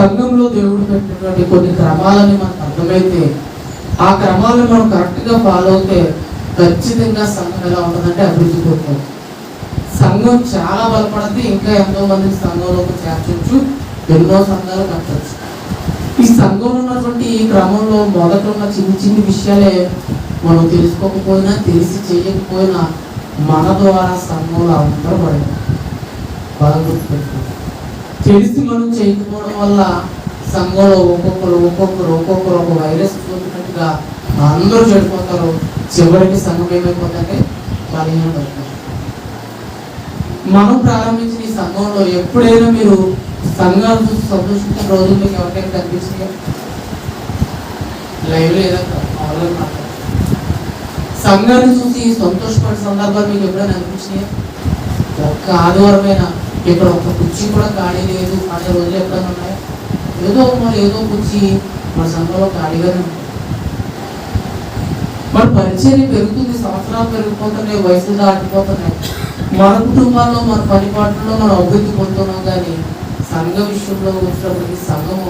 సంఘంలో దేవుడు పెట్టినటువంటి కొన్ని క్రమాలని మనకు అర్థమైతే ఆ క్రమాలను మనం కరెక్ట్గా ఫాలో అవుతే ఖచ్చితంగా సంఘం ఎలా ఉంటుందంటే అభివృద్ధి పొందుతుంది. సంఘం చాలా బలపడుతుంది. ఇంకా ఎంతో మంది సంఘంలోకి చేర్చవచ్చు, ఎన్నో సంఘాలు కట్టచ్చు. ఈ సంఘంలో ఉన్నటువంటి ఈ క్రమంలో మొదట ఉన్న చిన్న చిన్న విషయాలే మనం తెలుసుకోకపోయినా, తెలిసి చేయకపోయినా మన ద్వారా సంఘంలో అందరూ పడింది. బాగా గుర్తుపెట్టుకోండి. తెలిసి మనం చేయకపోవడం వల్ల సంఘంలో ఒక్కొక్కరు ఒక వైరస్ పోతున్నట్టుగా అందరూ చెడిపోతారు. చివరికి సంఘం ఏమైపోతుందంటే బలహీనపడతారు. మనం ప్రారంభించిన ఈ సంఘంలో ఎప్పుడైనా మీరు సంఘాలు చూసి సంతోషించిన రోజులు మీకు ఎవరికైనా కనిపించినాయో? లైవ్ లేదా ఆన్లైన్ మాట్లాడారు. సంఘాన్ని చూసి సంతోషపడే సందర్భాలు మీకు ఎప్పుడైనా అనిపించినాయా? ఒక్క ఆదివారమైనా ఇక్కడ ఒక కుర్చీ కూడా ఖాళీ లేదు అనే రోజులు ఎప్పుడైనా ఉన్నాయా? ఏదో కుర్చీ మన సంఘంలో ఖాళీగానే ఉంటుంది. మన పరిచయం పెరుగుతుంది, సంవత్సరాలు పెరిగిపోతున్నాయి, వయసులు దాటిపోతున్నాయి. మన కుటుంబాల్లో, మన పనిపాట్లలో మనం అభివృద్ధి పొందుతున్నాం. కానీ సంఘ విషయంలో వచ్చినప్పటికీ సంఘము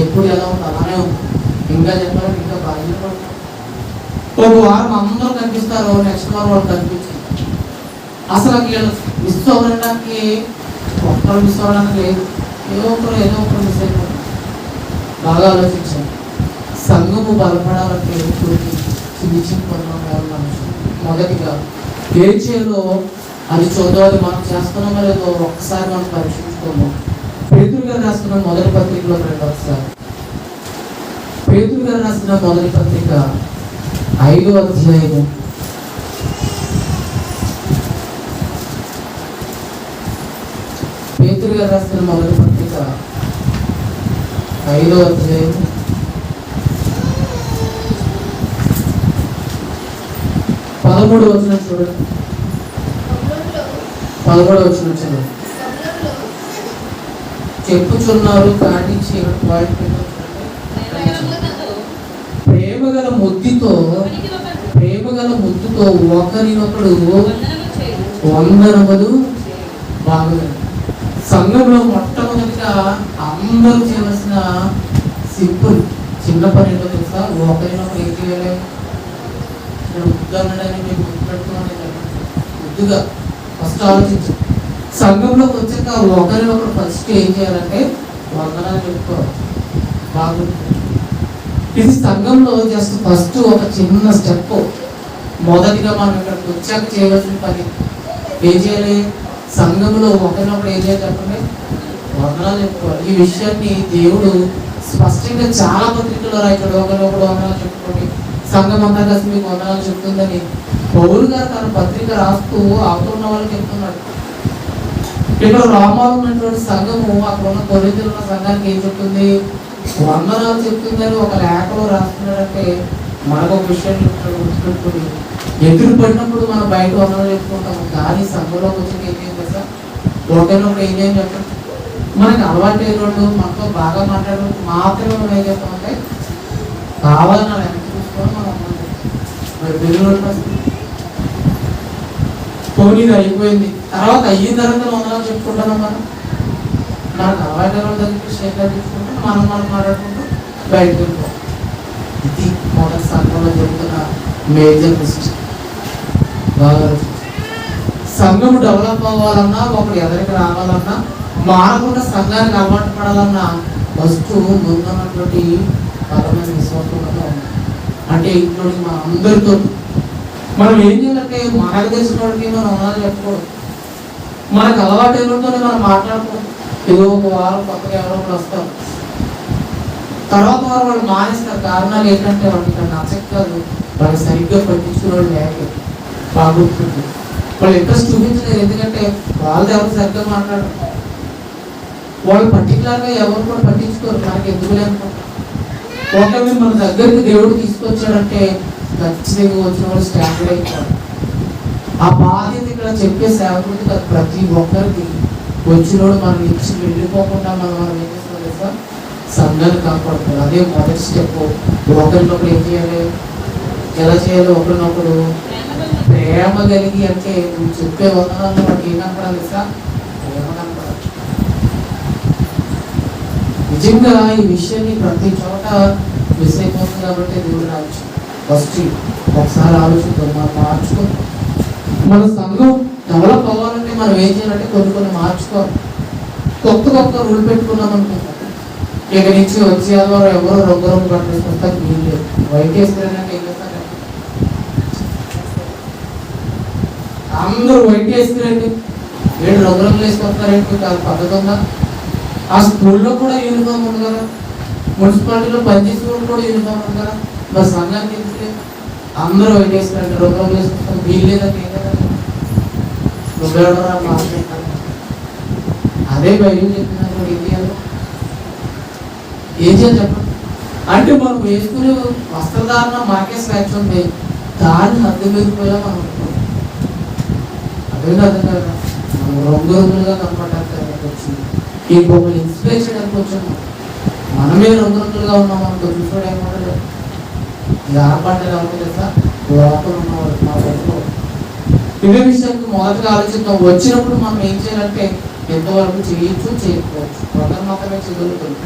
ఎప్పుడు ఎలా ఉంది అలానే ఉంది. ఇంకా చెప్పాలంటే ఇంకా బాగా ఒక వారం అందరూ కనిపిస్తారు, నెక్స్ట్ వారం వాళ్ళు కనిపించారు. అసలు వీళ్ళు మిస్ అవ్వడానికి ఒక్కరు మిస్ అవ్వడానికి లేదు. ఏదో ఒకరు మిస్ అయిపోతారు. బాగా ఆలోచించాను. సంఘము బలపడాలంటే చిన్న పనులు. మొదటిగా ఏం చేయాలో అది చూద్దామని మనం చేస్తున్నామో లేదో ఒక్కసారి మనం పరీక్షించుకోము. పేతురు గారు రాసిన మొదటి పత్రికలో రండి ఒకసారి. పేతురు గారు రాసిన మొదటి పత్రిక 5వ అధ్యాయము 5వ అధ్యాయం 13వ వచనం చూడండి. 13వ వచనం చూడండి. చెప్పుచున్నారు కాటించి ప్రేమగల ముద్దుతో ఒకరినొకడు వందనములు బాగుంది. సంఘంలో మొట్టమొదటిగా అందరూ చేయవలసిన సింపుల్ చిన్న పని ఏంటో తెలుసా? ఒకరినొకరు ఏం చేయాలి? ముద్దనడానికి మీకు గుర్తుపెట్టుకోండి. ముద్దుగా ఫస్ట్ ఆలోచించు. సంఘంలోకి వచ్చాక ఒకరినొకరు ఫస్ట్ ఏం చేయాలంటే వందనాలు చెప్పుకోవాలి. బాగుంటుంది. ఇది సంఘంలో జస్ట్ ఫస్ట్ ఒక చిన్న స్టెప్. మొదటిగా మనం ఇక్కడికి వచ్చాక చేయవలసిన పని ఏం చేయాలి? సంఘంలో ఒకరినొకరు ఏం చేయాలి చెప్పండి? వందనాలు చెప్పుకోవాలి. ఈ విషయాన్ని దేవుడు స్పష్టంగా చాలా పత్రికల్లో రాయటాడు. ఒకరినొకరు వందనాలు చెప్పుకోండి, సంఘం అంతా కలిసి మీకు వందనాలు చెప్తుందని పౌలు గారు తన పత్రిక రాస్తూ అవుతున్న వాళ్ళకి చెప్తున్నాడు. ఇక్కడ రోమాలో ఉన్నటువంటి సంఘము అక్కడ ఉన్న కొరింథీయులో ఉన్న సంఘానికి ఏం చెప్తుంది? వందనాలు చెప్తుందని ఒక లేఖలో రాస్తున్నాడంటే మనకు ఒక విషయం చెప్తాడు. గుర్తుపెట్టుకుని ఎదురు పడినప్పుడు మనం బయట వందనాలు చెప్పుకుంటాము. కానీ సంఘంలోకి వచ్చి ఏం చేయం కదా? ఒకరినొకరు ఏం చేయం చెప్పండి? మనకి అలవాటు అయిన వాళ్ళు మనతో బాగా మాట్లాడే మాత్రమే మనం ఏం చెప్తామంటే కావాలని వెనక్కి చూసుకొని మనం మరి వెలుగులో పోనీది అయిపోయింది. తర్వాత అయిన తర్వాత వందనాలు చెప్పుకుంటాం. మనకు అలవాటు అయిన వాళ్ళ దగ్గరికి షేర్ తీసుకుంటాం, మనం మాట్లాడుకుంటూ బయటకు వెళ్ళిపోతాం. ఇది మొదటి సంఘంలో జరుగుతున్న మేజర్ మిస్టేక్. బాగా సంఘం డెవలప్ అవ్వాలన్నా, ఒకరు ఎదరికి రావాలన్నా, మారకుండా సంఘానికి అలవాటు పడాలన్నా ఫస్ట్ ముందున్నటువంటి బలమైన విశ్వాసంగా ఉంది. అంటే ఇంట్లో మన అందరితో మనం ఏం చేయాలంటే మనకు తెలిసిన వాడికి మనం అనాలి చెప్పకూడదు. మనకు అలవాటు అయినతోనే మనం మాట్లాడుకోవడం. ఏదో ఒక వారం పక్కన ఎవరో ఒకరు వస్తారు, తర్వాత వారు వాళ్ళు మానేస్తారు. కారణాలు ఏంటంటే వాళ్ళకి ఇక్కడ నచ్చకాదు, వాళ్ళు సరిగ్గా పట్టించుకునే వాళ్ళు లేక బాగుంటుంది. వాళ్ళు ఇంట్రెస్ట్ చూపించలేదు. ఎందుకంటే వాళ్ళు ఎవరు సరిగ్గా మాట్లాడరు. వాళ్ళు పర్టికులర్గా ఎవరు కూడా పట్టించుకోరు. మనకి ఎందుకు లేనుకుంటారు. ఒకవేళ మన దగ్గరికి దేవుడు తీసుకొచ్చాడంటే ఖచ్చితంగా వచ్చిన వాళ్ళు స్టాండర్డ్ అయిపోవాలి. ఆ బాధ్యత ఇక్కడ చెప్పే సేవకుడికి కాదు, ప్రతి ఒక్కరికి వచ్చినోడు మనం ఇచ్చి వెళ్ళిపోకుండా మనం ఏం చేస్తాం తెలుసా? సంఘాన్ని కాపాడుకోవాలి. అదే మొదటి స్టెప్. ఒకరినొకరు ఏం చేయాలి? ఎలా చేయాలి? ఒకరినొకరు ప్రేమ కలిగి. అంటే నువ్వు చెప్పే వందనాల్లో వాటికి ఏం కనపడాలి తెలుసా? ప్రేమ కనపడాలి. నిజంగా ఈ విషయాన్ని ప్రతి చోట మిస్ అయిపోతుంది కాబట్టి దేవుడు రావచ్చు. ఫస్ట్ ఒకసారి ఆలోచిద్దాం, మనం మార్చుకో. మన సంఘం డెవలప్ అవ్వాలంటే మనం ఏం చేయాలంటే కొన్ని మార్చుకోవాలి. కొత్త రూల్ పెట్టుకున్నాం అనుకుంటాం. ఇక నుంచి వచ్చే ఆదివారం ఎవరో రంగు బట్టలు వేసుకొస్తారు, వీలు లేదు. వైట్ వేసుకున్నారంటే ఏం చేస్తారు? అందరూ వైట్ వేసుకురండి, ఏడు రంగులు వేసుకొస్తారంటే చాలా పద్ధతి ఉందా? ఆ స్కూల్లో కూడా యూనిఫామ్ ఉంది కదా, మున్సిపాలిటీలో పనిచేసే వాళ్ళు కూడా యూనిఫామ్ ఉంది కదా, మరి సంఘానికి ఎందుకు అందరూ వైట్ వేసుకురండి, రంగులు వేసుకొస్తారు, వీలు లేదంటే ఏం కదా? అదే బైబిల్ చెప్తున్నారు. ఏం చేయాలి చెప్పండి? అంటే మనం వేసుకునే వస్త్రధారణ మనకే స్వేచ్ఛ ఉంది, దాన్ని హద్దు మీరిపోయేలా మనం అదే అర్థం కదా. మనం రంగులుగా కనపడటానికి వచ్చింది. ఈ బొమ్మలు ఇన్స్పైర్ చేయడానికి వచ్చాము. మనమే రంగులుగా ఉన్నాం అనుకో, చూసుకోవడం ఏమన్నా ఆరపడ్డది అనుకుంటా లోపల ఉన్నవాళ్ళు మా వైపు. ఇదే విషయానికి మొదటిగా ఆలోచిద్దాం. వచ్చినప్పుడు మనం ఏం చేయాలంటే ఎంతవరకు చేయొచ్చు, చేయకపోవచ్చు. కొందరు మాత్రమే చేయగలుగుతుంది.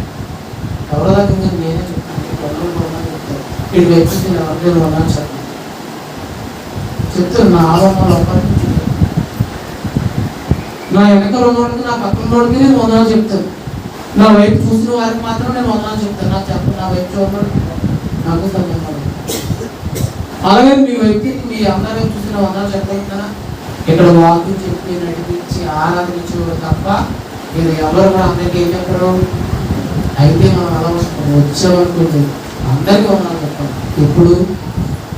ఎవరో దగ్గర నేనే చెప్తాను, కొందరు చెప్తాను. ఇటు వచ్చి ఎవరికైనా ఉన్నాను చెప్తాను. నా ఆలోచనలు ఒకటి నా వెనకాల ఉన్నవాడికి, నా పక్కన ఉన్నవాడికి నేను వందనాలు చెప్తాను. నా వైపు చూసిన వారికి మాత్రం నేను వందనాలు చెప్తాను. నాకు చెప్పను, నా వైపు చూడడం నాకు సంబంధం. అలాగే మీ వైపుకి మీ అందరూ చూసిన వందనాలు చెప్తాను. ఇక్కడ వాకు చెప్పి నడిపించి ఆరాధించేవాడు తప్ప మీరు ఎవరు కూడా అందరికీ ఏం చెప్పరు. అయితే మనం అలా వచ్చామనుకుంటే అందరికీ వందనాలు చెప్పాలి. ఇప్పుడు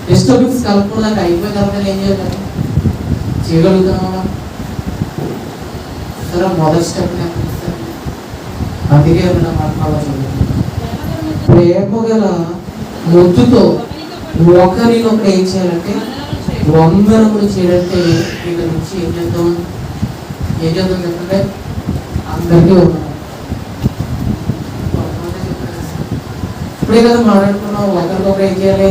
డిస్టర్బెన్స్ కలగకుండా అయిపోయిన తర్వాత ఏం చేయాలి? చేయగలుగుతున్నామా? సరే, మొదటి స్టెప్ అందుకే ప్రేమ గల ముద్దుతో ఒకరినొకరు ఏం చేయాలంటే వందనములు చేయాలంటే వీళ్ళ నుంచి ఏం చేద్దాం చెప్పండి? అందరికీ వందనం. ఇప్పుడే కదా మాట్లాడుకున్నాం, ఒకరికొకరు ఏం చేయాలి?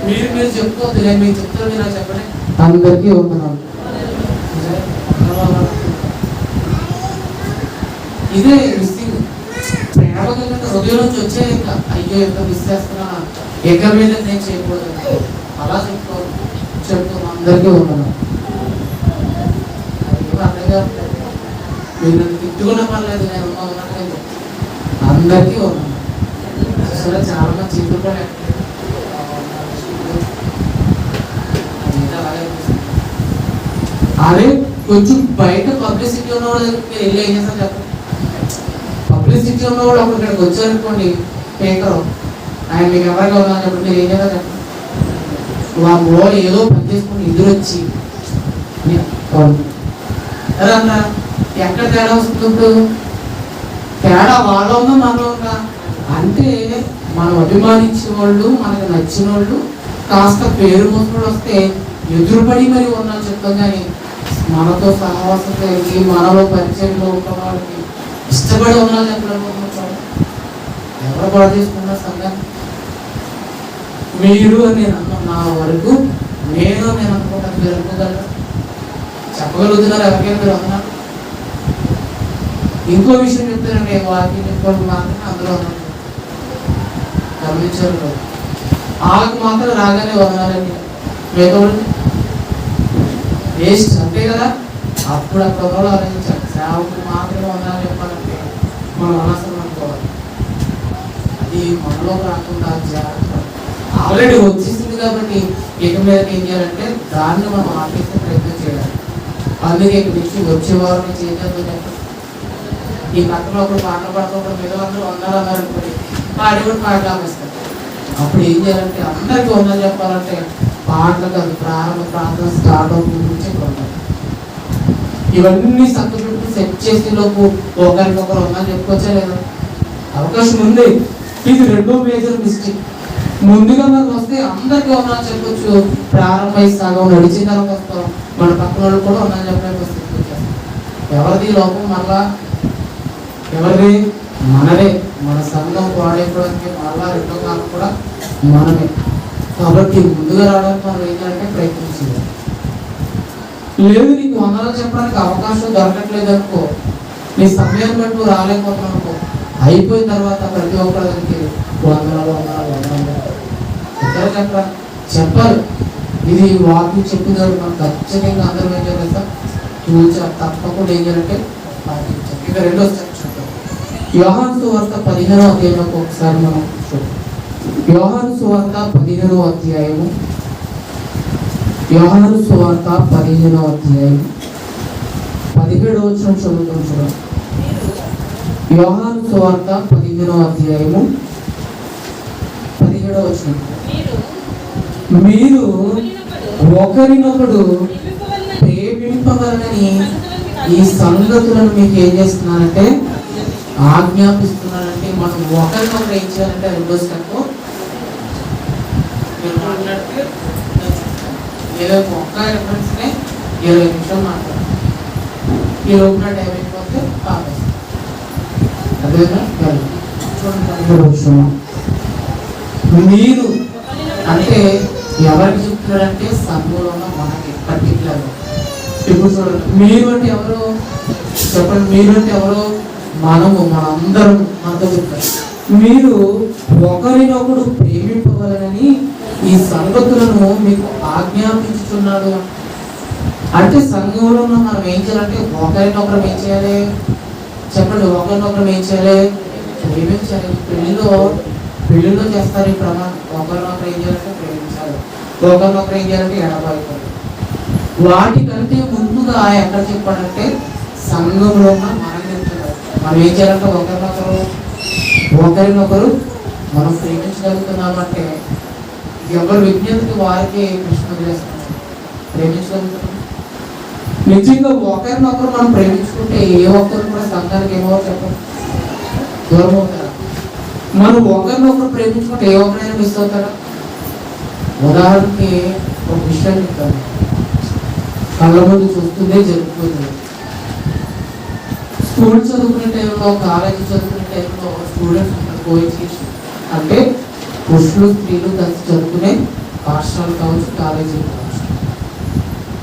మీరు చెప్పుకోవద్దు, నేను మీకు చెప్తాను, మీరు నాకు చెప్పండి. అందరికీ వందనాలు. ఇదే మిస్సింగ్. ప్రేమ కలిగిన హృదయం నుంచి వచ్చే ఇంకా అయ్యో ఎంత మిస్ చేస్తున్నా, ఎక్కడ మీద నేను చేయకూడదు అలా చెప్తాను. అందరికీ ఉన్నాను. అర్థం కాదు, మీరు నన్ను తిట్టుకున్న పర్లేదు, నేను ఉన్నట్టు అందరికీ ఉన్నాను. అసలు చాలా మంది చేతులు కూడా అదే కొంచెం బయట పబ్లిసిటీ ఉన్నవాళ్ళ దగ్గరికి మీరు వెళ్ళి ఏం చేస్తారు చెప్పండి? పబ్లిసిటీ ఉన్నవాళ్ళు అప్పుడు ఇక్కడికి వచ్చారనుకోండి, స్పీకర్ ఆయన మీకు ఎవరిగా ఉన్నా చెప్పండి, మీరు ఏం చేస్తారు చెప్పండి? వాళ్ళు ఏదో పని చేసుకుని ఎదురొచ్చి అన్న ఎక్కడ తేడా వస్తుంది? ఇప్పుడు తేడా వాళ్ళ ఉందా మనలో ఉందా? అంటే మనం అభిమానించే వాళ్ళు, మనకు నచ్చిన వాళ్ళు, కాస్త పేరు మోసుకొని వస్తే ఎదురుపడి మరి ఉన్నాను చెప్తాం. కానీ మనతో సహవాసం కలిగి మనలో పరిచయంలో ఉన్న వాళ్ళకి ఇష్టపడి ఉన్నాను చెప్పలేకపోతున్నాం. ఎవరు బాగా చేసుకున్నారు సంఘాన్ని? మీరు నేను అన్నా, నా వరకు నేను అనుకుంటాను. మీరు అనుకోగలరా? చెప్పగలుగుతున్నారు ఎవరికైనా? మీరు అన్నారు. ఇంకో విషయం చెప్తారండి, వాకింగ్ చెప్పడం మాత్రమే అందులో ఉన్నాను గమనించారు. ఆకు మాత్రం రాగానే వదనాలండి, మిగతా వేస్ట్ అంతే కదా. అప్పుడు అక్కడ ఆలోచించాలి, సేవకులు మాత్రమే వందనాలు చెప్పాలంటే మనం అనవసరం అనుకోవాలి. అది మనలో రాకుండా జాగ్రత్త. ఆల్రెడీ వచ్చేసింది కాబట్టి ఇక మీద ఏం చేయాలంటే దాన్ని మనం ఆపేసే ప్రయత్నం చేయాలి. అందుకే ఇక్కడ నుంచి వచ్చేవారు నుంచి ఏం చేద్దాం చెప్పండి? ఈ పక్కన ఒకరు పాటలు పాడుకోవడం మీద అందరూ వందలు అన్నారు అనుకోండి, పాడి కూడా పాటలు ఆపేస్తారు. అప్పుడు ఏం చేయాలంటే అందరికీ వందలు చెప్పాలంటే పాటలు కాదు, ప్రారంభ ప్రాంతం స్టార్ట్ అవుతుంది నుంచి ఉంటాయి. ఇవన్నీ చక్కబెట్టి సెట్ చేసే లోపు ఒకరికొకరు వందలు చెప్పుకోవచ్చా లేదా? అవకాశం ఉంది. ఇది రెండో మేజర్ మిస్టేక్. ముందుగా మనం వస్తే అందరికీ వందలు చెప్పొచ్చు, ప్రారంభ సగం నడిచిన తర్వాత వస్తాం, మన పక్కన వాళ్ళు కూడా వందలు చెప్పడానికి వస్తుంది. ఎవరిది లోపం? మళ్ళా ఎవరిది? మనదే. మన సంఘం పాడైపోవడానికి మళ్ళా రెండో కాలం కూడా మనమే. కాబట్టి ముందుగా రావడానికి మనం ఏంటంటే ప్రయత్నించాలి. లేదు నీకు వందలు చెప్పడానికి అవకాశం దొరకట్లేదు అనుకో, నీ సమయం బట్టి నువ్వు రాలేకపోతున్నావు అనుకో, అయిపోయిన తర్వాత ప్రతి ఒక్కరికి వందనాలు ఎక్కడికక్కడ చెప్పాలి. ఇది వాక్యం చెప్పినారు మనం ఖచ్చితంగా అందరూ ఏం చేయాలి సార్ చూసారు, తప్పకుండా ఏం చేయాలంటే పాటించాలి. ఇక రెండో స్టెప్ చూద్దాం. యోహాను సువార్త 15వ అధ్యాయంలోకి ఒకసారి మనం చూద్దాం. యోహాను సువార్త 15వ అధ్యాయము, యోహాను సువార్త 15వ అధ్యాయం 17వ వచనం చదువుతాం చూడండి. యోహాను సువార్త 15వ అధ్యాయము 17వ వచనం. మీరు ఒకరినొకడు ప్రేమింపవలనని ఈ సంగతులను మీకు ఏం చేస్తున్నానంటే ఆజ్ఞాపిస్తున్నానంటే, మనం ఒకరినొకరు ఏం చేయాలంటే రెండో స్టెప్ మీరు మాట్లాడితే ఏదో ఒక్క రిఫరెన్స్నే 20 నిమిషాలు మాట్లాడాలి. ఈ లోపల టైం అయిపోతే ఆపేస్తాం. అదేనా చూడండి. మీరు అంటే ఎవరికి చెప్తున్నాడంటే సంఘంలో ఉన్న మనకి పర్టికులర్. ఇప్పుడు చూడండి, మీరు అంటే ఎవరు చెప్పండి. మీరు అంటే ఎవరు? మనము, మనందరం మనతో చెప్తారు. మీరు ఒకరినొకడు ప్రేమింపవలనని ఈ సంగతులను మీకు ఆజ్ఞాపించుతున్నాడు. అంటే సంఘంలో ఉన్న మనం ఏం చేయాలంటే ఒకరినొకరు ఏం చేయాలి చెప్పండి. ఒకరినొకరు ఏం చేయాలి? ప్రేమించాలి. పెళ్లిలో చేస్తారు ఈ ప్రమాణం. ఒకరినొకరు ఏం చేయాలంటే ప్రేమించాలి, ఒకరినొకరు ఏం చేయాలంటే ఎడబాయిపోవాలి. వాటికంటే ముందుగా ఎక్కడ చెప్పాడంటే సంఘంలో ఉన్న మనం చెప్తున్నారు. మనం ఏం చేయాలంటే ఒకరినొకరు మనం ప్రేమించగలుగుతున్నామంటే ఎవరు విజ్ఞతకి వారికి కృష్ణ వదిలేస్తున్నారు. ప్రేమించగలుగుతున్నాం. నిజంగా ఒకరినొకరు మనం ప్రేమించుకుంటే ఏ ఒక్కరు కూడా సంఘానికి ఏమో చెప్పండి దూరం అవుతారా? మనం ఒకరినొకరు ప్రేమించుకుంటే ఏ ఒక్కరైనా మిస్ అవుతారా? ఉదాహరణకి ఒక విషయం చెప్తాను. కళ్ళ ముందు చూస్తుందే జరుగుతుంది. స్కూల్ చదువుకునే టైంలో, కాలేజీ చదువుకునే టైంలో స్టూడెంట్స్ కోఎడ్యుకేషన్ అంటే పురుషులు స్త్రీలు కలిసి చదువుకునే పాఠశాలలు కావచ్చు, కాలేజీలు కావచ్చు.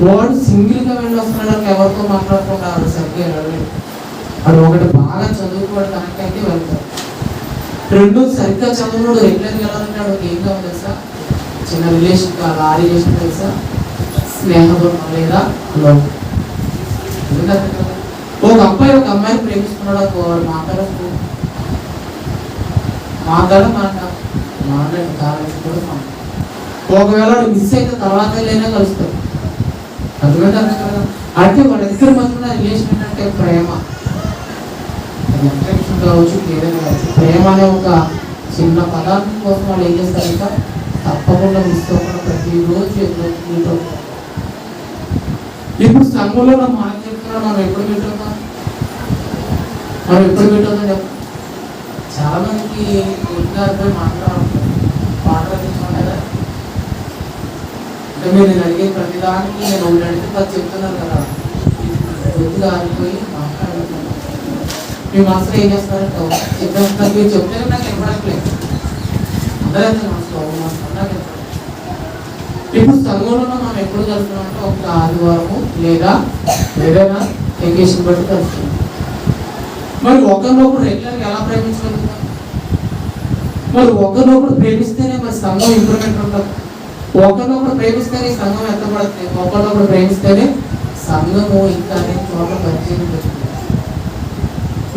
వాడు సింగిల్గా వెళ్ళి వస్తున్నాడు, ఎవరితో మాట్లాడకుండా వాడు సరిగ్గా వెళ్ళలేదు. వాడు ఒకటి బాగా చదువుకోవడం కనెక్ట్ అయితే వెళ్తాడు. రెండు సరిగ్గా చదువుకోడు రెగ్యులర్గా వెళ్ళాలంటాడు. ఏం కావాలి తెలుసా? చిన్న రిలేషన్ కాదు, ఆ రిలేషన్ తెలుసా? స్నేహబంధం లేదా లవ్. ఒక అబ్బాయి ఒక అమ్మాయిని ప్రేమిస్తున్నాడు, వాడు మాట్లాడకు మాట్లాడి కాలేజీ కూడా మాట్లాడు. ఒకవేళ వాడు మిస్ అయితే తర్వాత వెళ్ళైనా కలుస్తాడు. అర్థమైతే కదా? అంటే వాళ్ళిద్దరి మధ్య ఉన్న రిలేషన్ ఏంటంటే ప్రేమ. అట్రాక్షన్ కావచ్చు, ఏదైనా కావచ్చు. ప్రేమ అనే ఒక చిన్న పదార్థం కోసం వాళ్ళు ఏం చేస్తారు ఇంకా తప్పకుండా మిస్ అవ్వకుండా ప్రతిరోజు ఎదురు. ఇప్పుడు సంఘంలో మనం చెప్తున్నాం, మనం ఎప్పుడు పెట్టుకుందాం చెప్పండి. చాలా మందికి పోయి మాట్లాడుతున్నాం కదా. అంటే మీరు నేను అడిగే ప్రతిదానికి నేను ఒకటి అడిగితే అది చెప్తున్నాను కదా. కొద్దిగా ఆగిపోయి మాట్లాడుతున్నాను. మీ మనసులో ఏం చేస్తారంటే చెప్పేస్తారు. మీరు చెప్తే నాకు వినపడట్లేదు. అందరైతే మనసులో నాకు వినపడలేదు. ఇప్పుడు సంఘంలో మనం ఎప్పుడు కలుస్తున్నామంటే ఒక ఆదివారము లేదా ఏదైనా వెకేషన్ బట్టి కలుస్తున్నాం. మరి ఒకరినొకరు రెగ్యులర్గా ఎలా ప్రేమించగలుగుతాం? మరి ఒకరినొకరు ప్రేమిస్తేనే మరి సంఘం ఇంప్రూవ్మెంట్ ఉంటుంది. ఒకరినొకరు ప్రేమిస్తేనే సంఘం ఎత్తబడుతుంది. ఒకరినొకరు ప్రేమిస్తేనే సంఘము ఇంకా అనేక చోట్ల పరిచయం పెడుతుంది.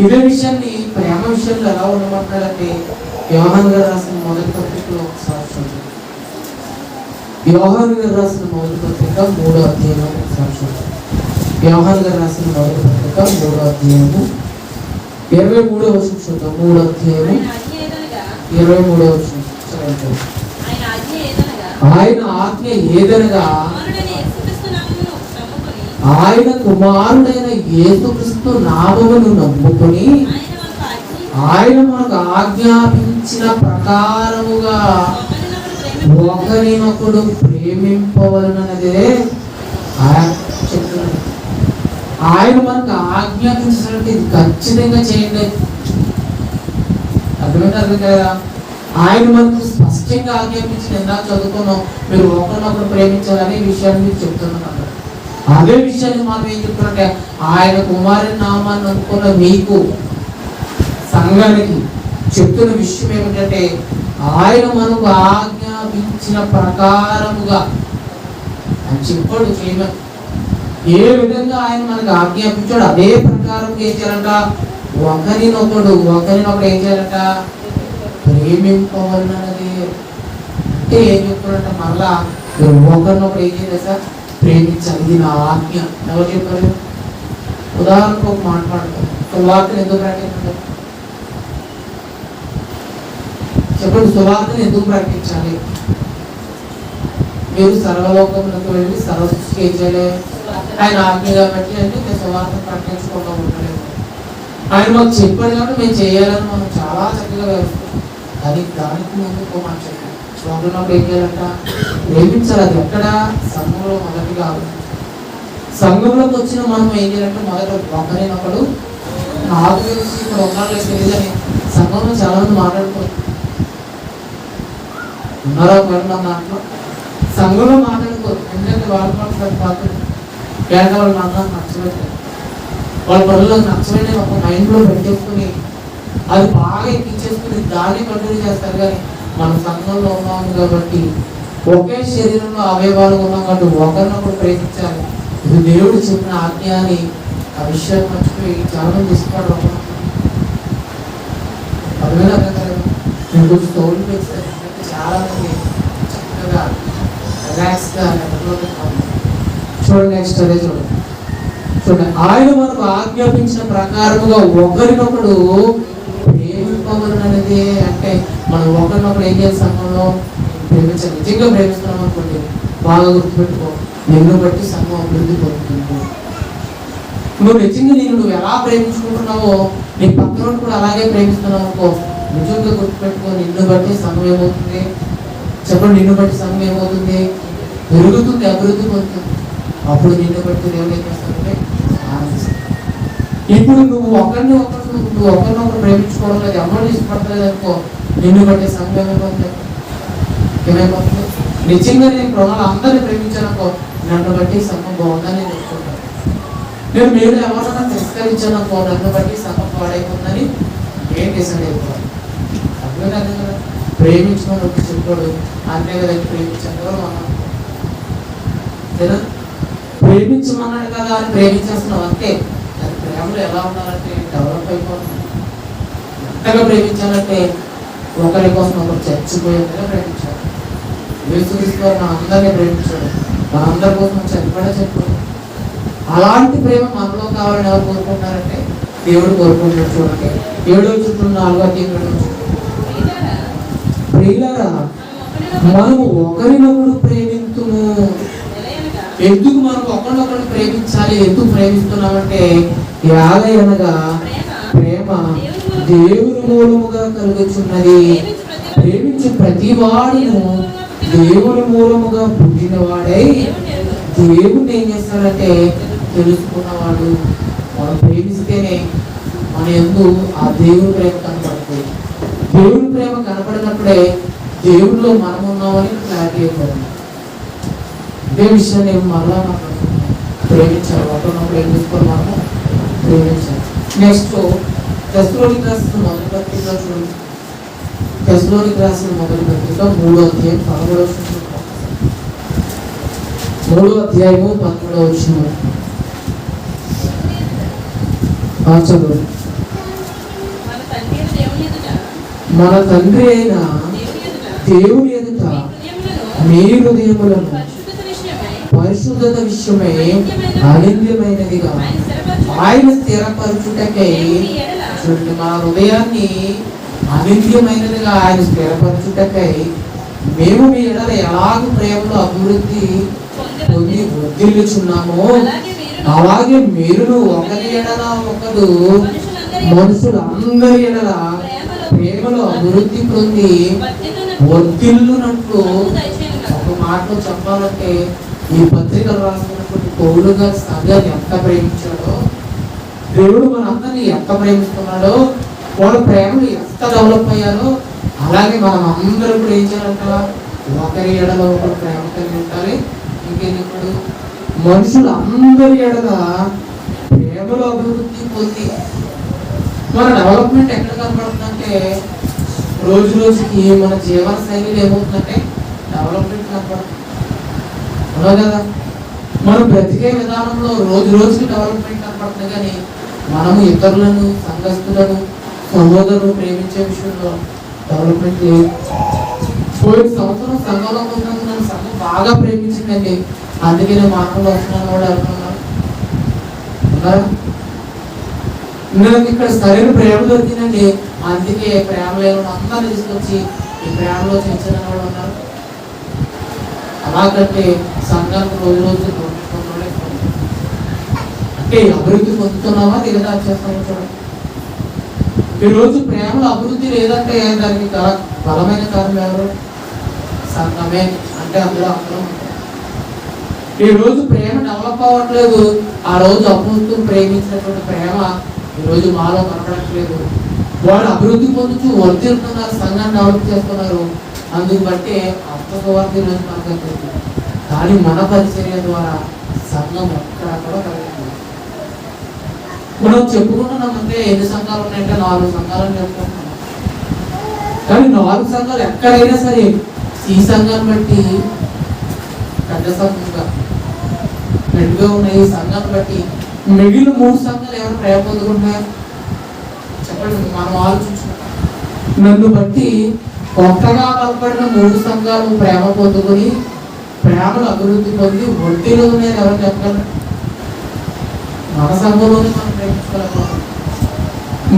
ఇదే విషయాన్ని ప్రేమ విషయంలో ఎలా ఉండమంటాడంటే యోహాను గారు రాసిన మొదటి పత్రికలో ఒకసారి చూడండి. యోహాను గారు రాసిన మొదటి పత్రిక 3వ అధ్యాయం ఒకసారి చూడండి. యోహాను గారు రాసిన మొదటి పత్రిక 3వ అధ్యాయము 23వ వచనం చూద్దాం. 3వ అధ్యాయము 23వ వచనం చదువుతాం. ఆయన ఆజ్ఞ ఏదనగా ఆయన కుమారుడైన యేసుక్రీస్తు నామమును నమ్ముకొని ఆయన మనకు ఆజ్ఞాపించిన ప్రకారముగా ఒకరినొకడు ప్రేమింపవలనదే ఆయన చెప్తున్నాడు. ఆయన మనకు ఆజ్ఞాపించినట్టు ఇది ఖచ్చితంగా చేయండి. అర్థం కదా? ఆయన మనకు స్పష్టంగా ఆజ్ఞాపించిన ఎంత చదువుకున్నాం, మీరు ఒకరినొకరు ప్రేమించాలనే విషయాన్ని మీరు చెప్తున్నాను. అదే విషయాన్ని మనం ఏం చెప్తున్నట్టే ఆయన కుమారుని నామాన్ని అనుకున్న మీకు సంఘానికి చెప్తున్న విషయం ఏమిటంటే ఆయన మనకు ఆజ్ఞాపించిన ప్రకారముగా అని చెప్పాడు చేయమని. ఏ విధంగా ఆయన మనకు ఆజ్ఞాపించాడు అదే ప్రకారం ఏం చేయాలంట, ఒకరినొకడు ఏం చేయాలంట, ప్రేమింపవలనది. అంటే ఏం చెప్తాడంట, మళ్ళా ఒకరినొకడు ఏం చేయాలి సార్, ప్రేమించాలి. ఇది నా ఆజ్ఞ. ఎవరు చెప్పారు? ఉదాహరణకు ఒక మాట్లాడతారు, సువార్తను ఎందుకు ప్రకటించాలి చెప్పండి, సువార్తను ఎందుకు ప్రకటించాలి? మీరు సర్వలోకంలోకి వెళ్ళి సర్వ సృష్టికి ఏం చేయాలి, ఆయన ఆజ్ఞ కాబట్టి అంటే నేను సువార్తను ప్రకటించకుండా ఉండలేదు. ఆయన మాకు చెప్పాడు కాబట్టి మేము చేయాలని మనం చాలా చక్కగా వేస్తాం. కానీ దానికి ముందు మనం చెప్పాలి, ఒకరినొకరు ఏం చేయాలంట, ప్రేమించాలి. అది ఎక్కడ? సంఘంలో మొదటిగా. సంఘంలోకి వచ్చిన మనం ఏం చేయాలంటే మొదట ఒకరినొకడు, నాకు తెలిసి ఇక్కడ ఉన్నారో తెలియదని సంఘంలో చాలా మంది మాట్లాడుకోవచ్చు. ఉన్నారా ఒకవేళ మన దాంట్లో? సంఘంలో మాట్లాడుకోరు. ఎందుకంటే వాళ్ళ పాత్ర పేద వాళ్ళు మాత్రం నచ్చబెట్టారు. వాళ్ళ పనుల్లో నచ్చబెట్టి ఒక మైండ్లో పెట్టేసుకుని అది బాగా ఎక్కించేసుకుని దాన్ని కంటిన్యూ చేస్తారు. కానీ మన సంఘంలో ఉన్నాము కాబట్టి, ఒకే శరీరంలో అవయవాలు ఉన్నాం కాబట్టి ఒకరినొకరు ప్రేమించాలి. ఇది దేవుడు చెప్పిన ఆజ్ఞ అని ఆ విషయాన్ని మర్చిపోయి చాలా మంది ఇష్టపడరు. అర్థమైనా అర్థం కదా? నేను కొంచెం తోడు పెంచాను. చాలా మంది చక్కగా రిలాక్స్గా చూడండి. నెక్స్ట్ అదే చూడండి, ఆయన మనకు ఆజ్ఞాపించిన ప్రకారముగా ఒకరినొకడు ప్రేమింపవలనది. అంటే మనం ఒకరినొకడు ఏం చేయాలి, సంఘంలో ప్రేమించాలి. నిజంగా ప్రేమిస్తున్నాం అనుకోండి, బాగా గుర్తుపెట్టుకో, నిన్ను బట్టి సంఘం అభివృద్ధి పొందుతుంది. నువ్వు నిజంగా నువ్వు ఎలా ప్రేమించుకుంటున్నావో నీ పక్కన కూడా అలాగే ప్రేమిస్తున్నావు అనుకో, నిజంగా గుర్తుపెట్టుకో, నిన్ను బట్టి సంఘం ఏమవుతుంది చెప్పండి, నిన్ను బట్టి సంఘం ఏమవుతుంది, పెరుగుతుంది, అభివృద్ధి పొందుతుంది. అప్పుడు నిన్ను బట్టి దేవుడు ఏం చేస్తాడంటే ఆనందిస్తాడు. ఇప్పుడు నువ్వు ఒకరినొకరు ప్రేమించుకోవడం లేదు, ఎవరిని ఇష్టపడలేదు అనుకో, నిన్ను బట్టి సంఘం ఏమైపోతుంది, నిజంగా నేను ప్రణాళిక అందరినీ ప్రేమించాను అనుకో, నన్ను బట్టి సంఘం బాగుందని నేను చెప్పుకుంటాను. నేను మీరు ఎవరైనా తిరస్కరించాను అనుకో, నన్ను బట్టి సంఘం పాడైపోతుందని ఏం డిసైడ్ అయిపోవాలి. అర్థం కాదు కదా? ప్రేమించమని వచ్చి చెప్పాడు, అంతే కదా, ప్రేమించాను కదా మనం కదా, ప్రేమించమన్నాడు కదా అని ప్రేమించేస్తున్నాం అంతే. అది ప్రేమలో ఎలా ఉండాలంటే డెవలప్ అయిపోతుంది. ఎంతగా ప్రేమించాలంటే ఒకరి కోసం ఒకరు చచ్చిపోయేంతగా ప్రేమించాలి. యేసుక్రీస్తు మన అందరినీ ప్రేమించాడు, మనందరి కోసం చనిపోయాడు. అలాంటి ప్రేమ మనలో కావాలని ఎవరు కోరుకుంటారంటే దేవుడు కోరుకుంటాడు. చూడండి 7:4 ప్రియులారా, మనము ఒకరినొకడు ప్రేమింతుము. ఎందుకు మనం ఒకరినొకరు ప్రేమించాలి, ఎందుకు ప్రేమిస్తున్నామంటే అనగా ప్రేమ దేవుని మూలముగా కలుగుచున్నది. ప్రేమించే ప్రతి వాడును దేవుని మూలముగా పుట్టినవాడై దేవుడిని ఏం చేస్తాడంటే తెలుసుకున్నవాడు. మనం ప్రేమిస్తేనే మన యందు ఆ దేవుని ప్రేమ కనపడుతుంది. దేవుని ప్రేమ కనపడినప్పుడే దేవుడిలో మనం ఉన్నామని క్లారిటీ అయిపోతుంది. ఇదే విషయాన్ని మళ్ళా మనం ప్రేమించాలి. ఒకరినొకరు ఏం చేసుకొని మనము ప్రేమించాలి. నెక్స్ట్ తెస్సలోనికీయులకు రాసిన మొదటి పత్రిక చూడండి. తెస్సలోనికీయులకు రాసిన మొదటి పత్రిక 3వ అధ్యాయం 13వ వచనం. 3వ అధ్యాయము 13వ వచనం చదువు. మన తండ్రి అయిన దేవుని ఎదుట మీ హృదయములను పరిశుద్ధత విషయమై అనింద్యమైనదిగా ఆయన స్థిరపరచుటకై, చూడండి, మన హృదయాన్ని అనింద్యమైనదిగా ఆయన స్థిరపరచుటకై మేము మీ ఎడల ఎలాగ ప్రేమలో అభివృద్ధి పొంది వర్ధిల్లుచున్నామో అలాగే మీరును ఒకరి ఎడల ఒకరు మనుషులందరి ఎడల ప్రేమలో అభివృద్ధి పొంది వర్ధిల్లునట్లు. ఒక మాటలో చెప్పాలంటే ఈ పత్రికలు రాస్తున్నటువంటి పౌలు గారు సంఘాన్ని ఎంత ప్రేమించాడో, దేవుడు మనందరినీ ఎంత ప్రేమిస్తున్నాడో, వాళ్ళ ప్రేమలు ఎంత డెవలప్ అయ్యారో, అలాగే మనం అందరూ కూడా ఏం చేయాలంట, ఒకరి ఎడలో ఒకరు ప్రేమ కలిగి ఉండాలి. ఇంకేం ఇప్పుడు మనుషులు అందరి ఎడల ప్రేమలో అభివృద్ధి పొంది, మన డెవలప్మెంట్ ఎక్కడ కనబడుతుందంటే రోజు రోజుకి మన జీవన శైలిలో ఏమవుతుందంటే డెవలప్మెంట్ కనబడుతుంది. అవునా కదా? మనం బ్రతికే విధానంలో రోజు రోజుకి డెవలప్మెంట్ కనబడుతుంది, కానీ మనము ఇతరులను, సంఘస్థులను, సహోదరులు ప్రేమించే విషయంలో డెవలప్మెంట్ లేదు. పోయిన సంవత్సరం సంఘంలో ఉన్నందుకు నన్ను సంఘం బాగా ప్రేమించిందండి, అందుకే నేను మార్పులు వస్తున్నాను కూడా అనుకున్నాను. నాకు ఇక్కడ సరైన ప్రేమ దొరికిందండి, అందుకే ప్రేమ లేని అందరినీ తీసుకొచ్చి ఈ ప్రేమలో చేర్చిన వాళ్ళు ఉన్నారు. అలాగంటే సంఘానికి రోజు రోజు అంటే అభివృద్ధి పొందుతున్నావా లేదా చేస్తామో చూడండి. ఈరోజు ప్రేమలో అభివృద్ధి లేదంటే దానికి బలమైన కారణం ఎవరు? సంఘమే. అంటే అందులో అందరూ ఈరోజు ప్రేమ డెవలప్ అవ్వట్లేదు. ఆ రోజు అభివృద్ధిని ప్రేమించినటువంటి ప్రేమ ఈరోజు మాలో కనపడట్లేదు. వాడు అభివృద్ధి పొందుతూ వర్తిస్తున్నారు, సంఘాన్ని డెవలప్ చేస్తున్నారు. అందుకు బట్టి అర్థవర్తి ఈరోజు మనకు కలుగుతుంది. కానీ మన పరిచర్య ద్వారా సంఘం ఎక్కడ కూడా కలుగుతుంది. మనం చెప్పుకుంటున్నామంటే ఎన్ని సంఘాలు ఉన్నాయంటే 4 సంఘాలని చెప్పుకుంటున్నాం. కానీ 4 సంఘాలు ఎక్కడైనా సరే ఈ సంఘాన్ని బట్టి పెద్ద సంఘంగా పెద్దగా ఉన్నాయి. ఈ సంఘాన్ని బట్టి మిగిలిన 3 సంఘాలు ఎవరు ప్రేమ పొందుకుంటున్నారు చెప్పండి. మనం ఆలోచించుకుంటాం. నన్ను బట్టి కొత్తగా బలపడిన 3 సంఘాలు ప్రేమ పొందుకొని ప్రేమను అభివృద్ధి పొంది వడ్డీలో ఉన్నాయి. ఎవరు చెప్పగలరు? మన సంఘంలోనే మనం ప్రేమించుకోలేకపోతున్నాం.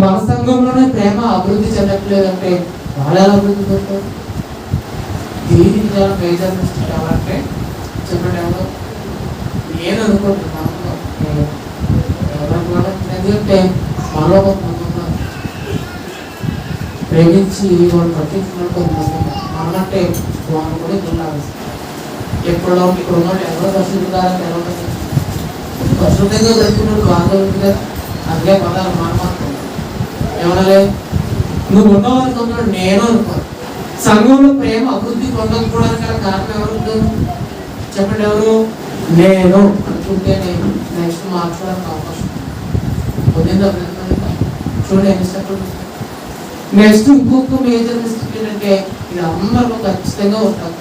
మన సంఘంలోనే ప్రేమ అభివృద్ధి చెందట్లేదంటే వాళ్ళు ఎలా అభివృద్ధి పొందుతారు? దీనికి చాలా మేజర్ మిస్టేక్ ఎవరంటే చెప్పండి ఎవరు? నేను అనుకుంటున్నాను. ఎందుకంటే మనలో కొంతమంది ప్రేమించి వాళ్ళు పట్టించుకున్న కొంతమంది మనమంటే వాళ్ళు కూడా ఇద్దరు ఎప్పుడో ఇక్కడ ఉన్నవాళ్ళు ఎవరో పరిశుద్ధాలని ఎలా పరిశుద్ధంగా జరుపుకున్నాడు బాగా ఉంది కదా. అందుకే పదాలు మానమాత్రం ఏమనలే నువ్వు ఉన్నవాళ్ళు నేను అనుకోను. సంఘంలో ప్రేమ అభివృద్ధి పొందకపోవడానికి గల కారణం ఎవరు చెప్పండి? ఎవరు? నేను అనుకుంటే నేను నెక్స్ట్ మార్చుకోవడానికి అవకాశం పొందిందా? చూడండి ఎన్ని స్టెప్పులు. నెక్స్ట్ ఇంకొక మేజర్ మిస్టేక్ ఏంటంటే ఇది అందరూ ఖచ్చితంగా ఉంటారు.